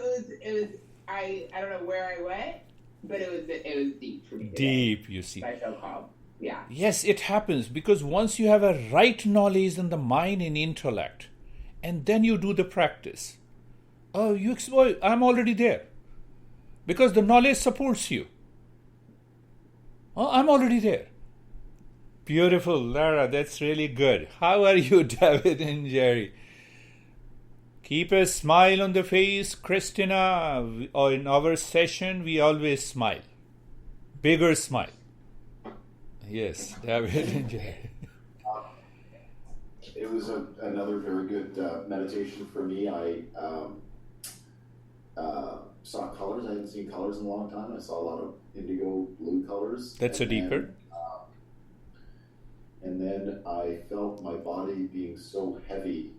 it was I don't know where I went, but it was deep for me today. Deep, you see. I felt calm. Yeah. Yes, it happens because once you have a right knowledge in the mind and intellect, and then you do the practice. Oh, you explore. I'm already there. Because the knowledge supports you. Oh, I'm already there. Beautiful, Lara. That's really good. How are you, David and Jerry? Keep a smile on the face, Christina. Or in our session, we always smile. Bigger smile. Yes, David and Jerry. It was another very good meditation for me. I saw colors. I hadn't seen colors in a long time. I saw a lot of indigo blue colors. That's a deeper. And then I felt my body being so heavy.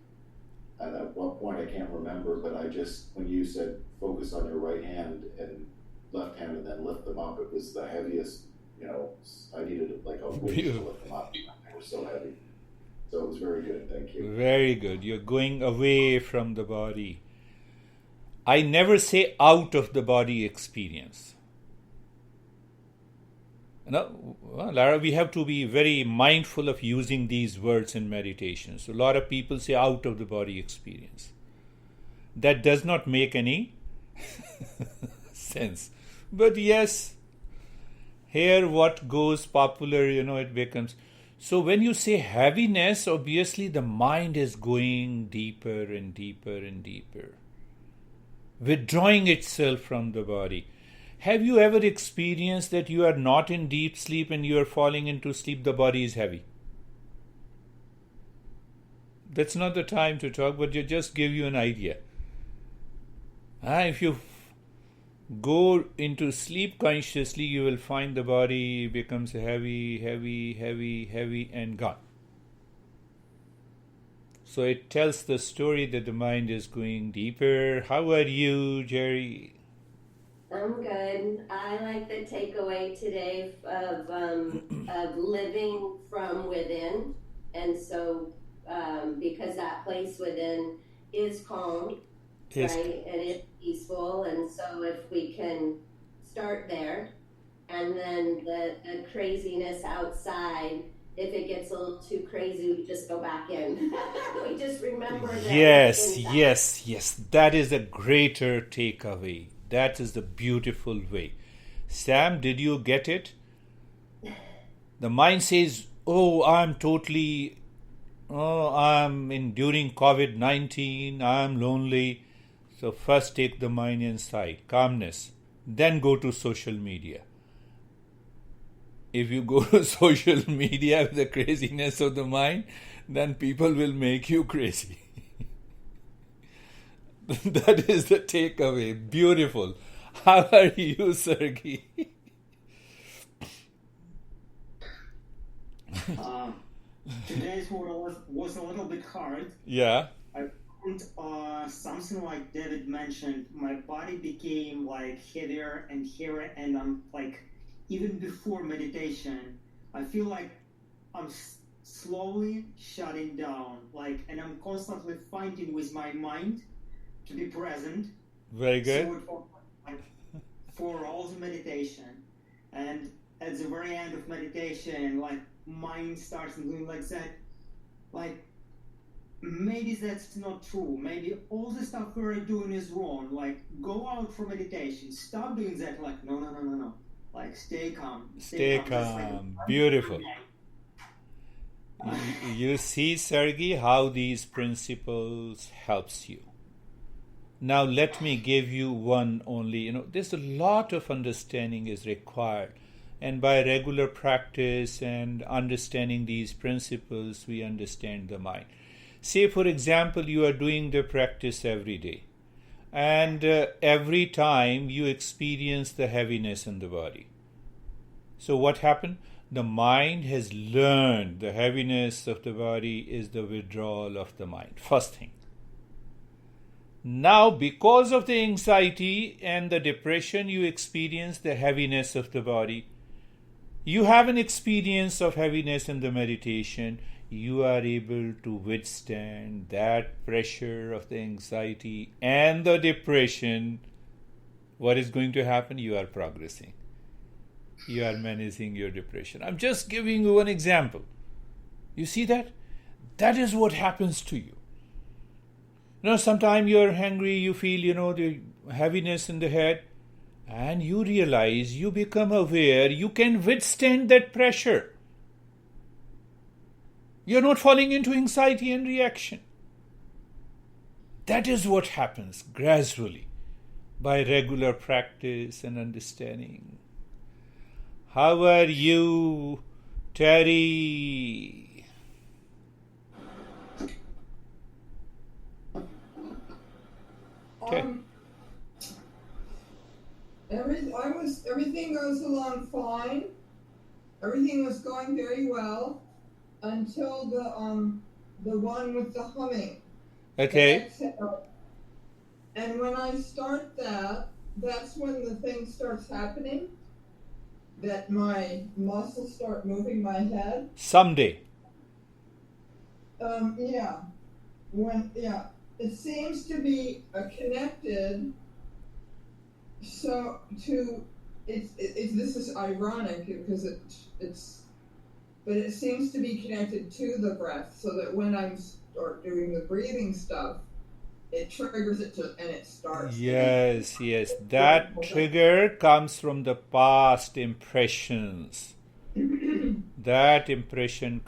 And at what point I can't remember, but I just, when you said focus on your right hand and left hand and then lift them up, it was the heaviest, I needed like a weight to lift them up. They were so heavy. So it was very good. Thank you. Very good. You're going away from the body. I never say out of the body experience. No, well, Lara, we have to be very mindful of using these words in meditation. So a lot of people say out of the body experience. That does not make any sense. But yes, here what goes popular, it becomes. So when you say heaviness, obviously the mind is going deeper and deeper and deeper, withdrawing itself from the body. Have you ever experienced that you are not in deep sleep and you are falling into sleep, the body is heavy? That's not the time to talk, but just give you an idea. If you go into sleep consciously, you will find the body becomes heavy, heavy, heavy, heavy, and gone. So it tells the story that the mind is going deeper. How are you, Jerry? I'm good. I like the takeaway today of living from within. And so because that place within is calm, right? And it's peaceful. And so if we can start there, and then the craziness outside if it gets a little too crazy, we just go back in. We just remember that. Yes. That is a greater takeaway. That is the beautiful way. Sam, did you get it? The mind says, I'm enduring COVID-19, I'm lonely. So first take the mind inside, calmness. Then go to social media. If you go to social media with the craziness of the mind, then people will make you crazy. That is the takeaway. Beautiful. How are you, Sergey? Today's model was a little bit hard. Yeah. I found something like David mentioned. My body became like heavier and heavier, and I'm like, even before meditation, I feel like I'm slowly shutting down, and I'm constantly fighting with my mind to be present. Very good. So for all the meditation, and at the very end of meditation, mind starts doing like that, maybe that's not true. Maybe all the stuff we're doing is wrong. Go out for meditation. Stop doing that. No. Stay calm. Stay calm. Beautiful. You see, Sergey, how these principles helps you. Now let me give you one only. There's a lot of understanding is required. And by regular practice and understanding these principles, we understand the mind. Say, for example, you are doing the practice every day. And every time you experience the heaviness in the body. So what happened? The mind has learned the heaviness of the body is the withdrawal of the mind. First thing. Now, because of the anxiety and the depression, you experience the heaviness of the body. You have an experience of heaviness in the meditation. You are able to withstand that pressure of the anxiety and the depression. What is going to happen? You are progressing. You are managing your depression. I'm just giving you one example. You see that? That is what happens to you. Sometimes you're hungry, you feel, the heaviness in the head, and you realize, you become aware, you can withstand that pressure. You're not falling into anxiety and reaction. That is what happens gradually by regular practice and understanding. How are you, Terry? Everything goes along fine. Everything was going very well until the one with the humming. Okay. And when I start that, that's when the thing starts happening. That my muscles start moving my head. Someday. It seems to be connected. So this is ironic because but it seems to be connected to the breath, so that when I start doing the breathing stuff, it triggers it and it starts. Yes. That trigger comes from the past impressions. That impression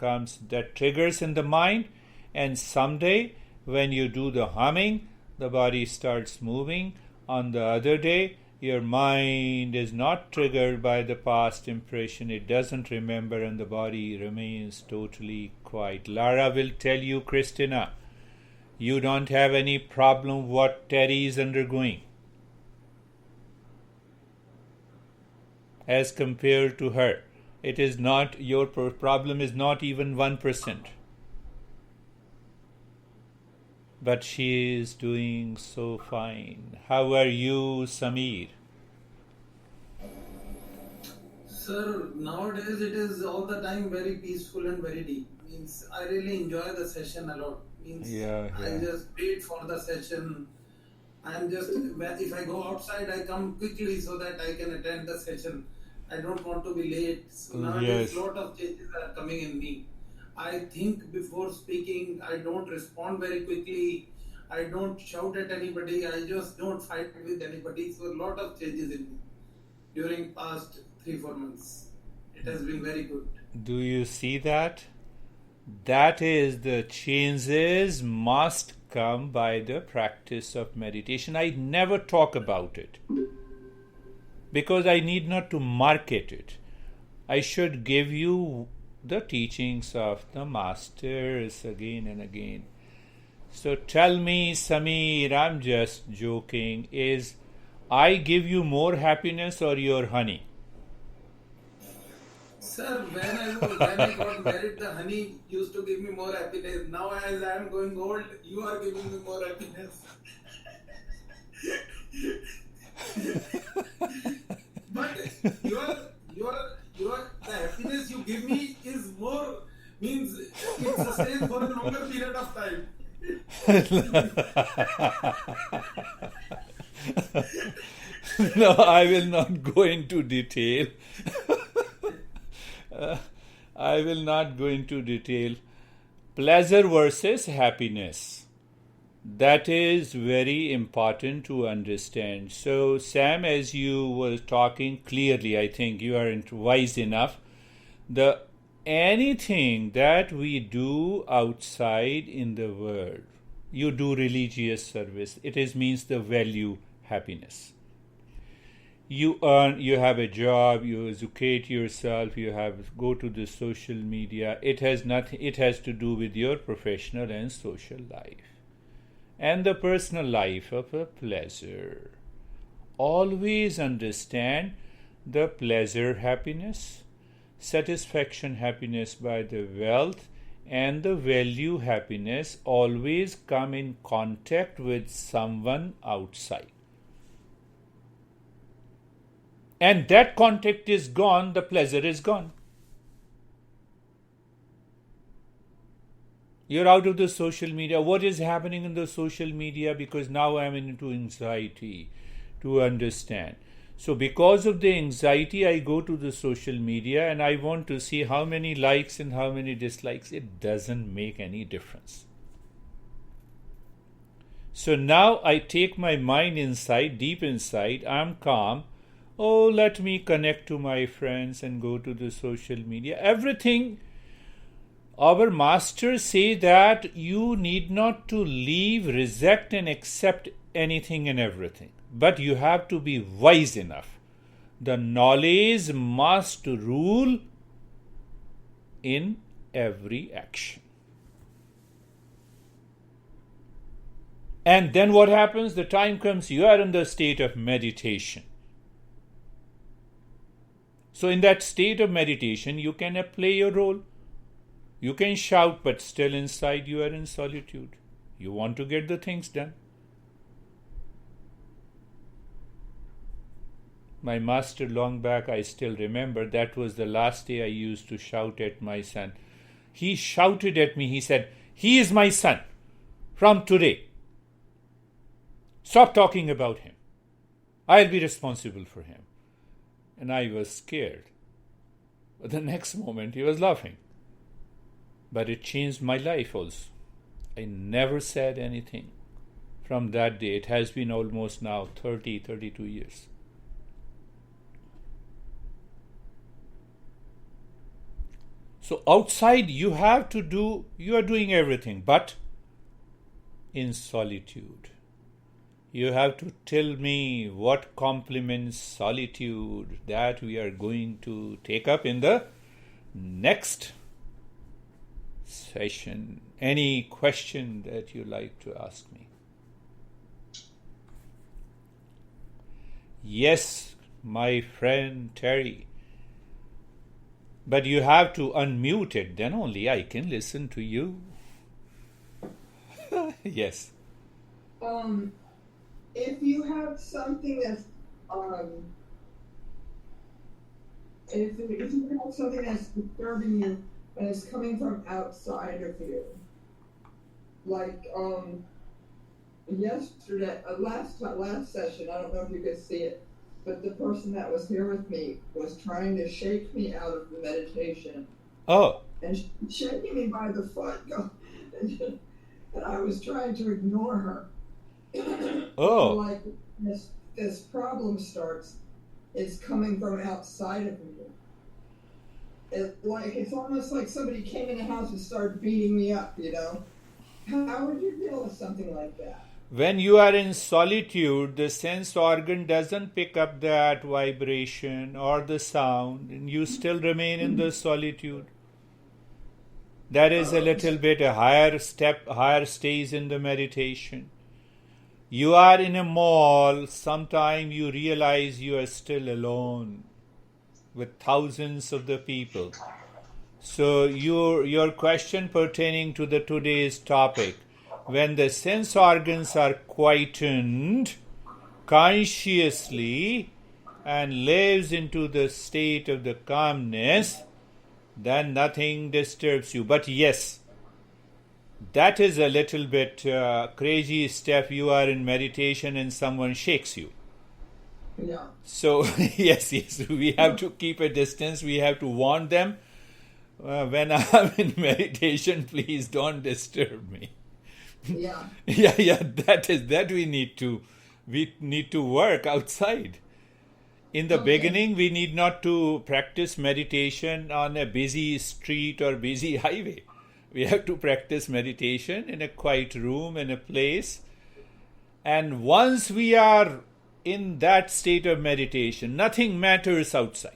that triggers in the mind, and someday when you do the humming, the body starts moving. On the other day, your mind is not triggered by the past impression. It doesn't remember, and the body remains totally quiet. Lara will tell you, Christina, you don't have any problem what Terry is undergoing. As compared to her, it is not, your problem is not even 1%. But she is doing so fine. How are you, Samir? Sir, nowadays it is all the time very peaceful and very deep. I really enjoy the session a lot. I just wait for the session. I'm just, if I go outside, I come quickly so that I can attend the session. I don't want to be late. So nowadays, lot of changes are coming in me. I think before speaking. I don't respond very quickly. I don't shout at anybody. I just don't fight with anybody. So a lot of changes in me during past 3-4 months. It has been very good. Do you see that? That is, the changes must come by the practice of meditation. I never talk about it because I need not to market it. I should give you the teachings of the masters again and again. So tell me, Sameer, I'm just joking, is I give you more happiness or your honey? Sir, when I got married, the honey used to give me more happiness. Now as I am going old, you are giving me more happiness. But the happiness you give me is more, means it sustains for a longer period of time. No, I will not go into detail. I will not go into detail. Pleasure versus happiness. That is very important to understand. So, Sam, as you were talking clearly, I think you are wise enough. Anything that we do outside in the world, you do religious service, means the value happiness. You earn, you have a job, you educate yourself, go to the social media. It has to do with your professional and social life. And the personal life of a pleasure. Always understand the pleasure happiness, satisfaction happiness by the wealth, and the value happiness always come in contact with someone outside. And that contact is gone, the pleasure is gone. You're out of the social media. What is happening in the social media? Because now I'm into anxiety to understand. So because of the anxiety, I go to the social media and I want to see how many likes and how many dislikes. It doesn't make any difference. So now I take my mind inside, deep inside, I'm calm. Oh, let me connect to my friends and go to the social media. Everything, our masters say that you need not to leave, reject and accept anything and everything. But you have to be wise enough. The knowledge must rule in every action. And then what happens? The time comes, you are in the state of meditation. So in that state of meditation, you can play your role. You can shout, but still inside you are in solitude. You want to get the things done. My master long back, I still remember, that was the last day I used to shout at my son. He shouted at me, he said, "He is my son from today. Stop talking about him. I'll be responsible for him." And I was scared. But the next moment he was laughing. But it changed my life also. I never said anything from that day. It has been almost now 32 years. So outside you are doing everything, but in solitude. You have to tell me what complements solitude that we are going to take up in the next session. Any question that you like to ask me? Yes, my friend Terry. But you have to unmute it, then only I can listen to you. Yes. If you have something that's if you have something that's disturbing you and it's coming from outside of you, like yesterday, last session, I don't know if you could see it. but the person that was here with me was trying to shake me out of the meditation. Oh. And shaking me by the foot. And I was trying to ignore her. Oh. So like this problem starts, it's coming from outside of me. It's almost like somebody came in the house and started beating me up, you know? How would you deal with something like that? When you are in solitude, the sense organ doesn't pick up that vibration or the sound, and you still remain in the solitude. That is a little bit a higher stage in the meditation. You are in a mall, sometime you realize you are still alone with thousands of the people. So your question pertaining to the today's topic, when the sense organs are quietened consciously and lives into the state of the calmness, then nothing disturbs you. But yes, that is a little bit crazy step. You are in meditation and someone shakes you. Yeah. So yes, we have to keep a distance. We have to warn them. When I'm in meditation, please don't disturb me. Yeah. Yeah. That we need to work outside. In the beginning, we need not to practice meditation on a busy street or busy highway. We have to practice meditation in a quiet room, in a place. And once we are in that state of meditation, nothing matters outside.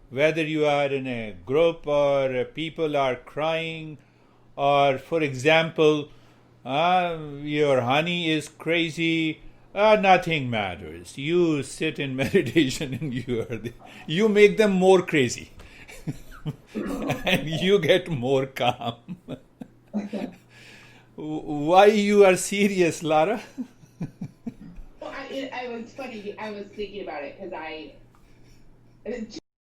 Whether you are in a group or people are crying, or for example, your honey is crazy, nothing matters. You sit in meditation and you make them more crazy. And you get more calm. Why you are serious, Lara? Well, I was funny. I was thinking about it because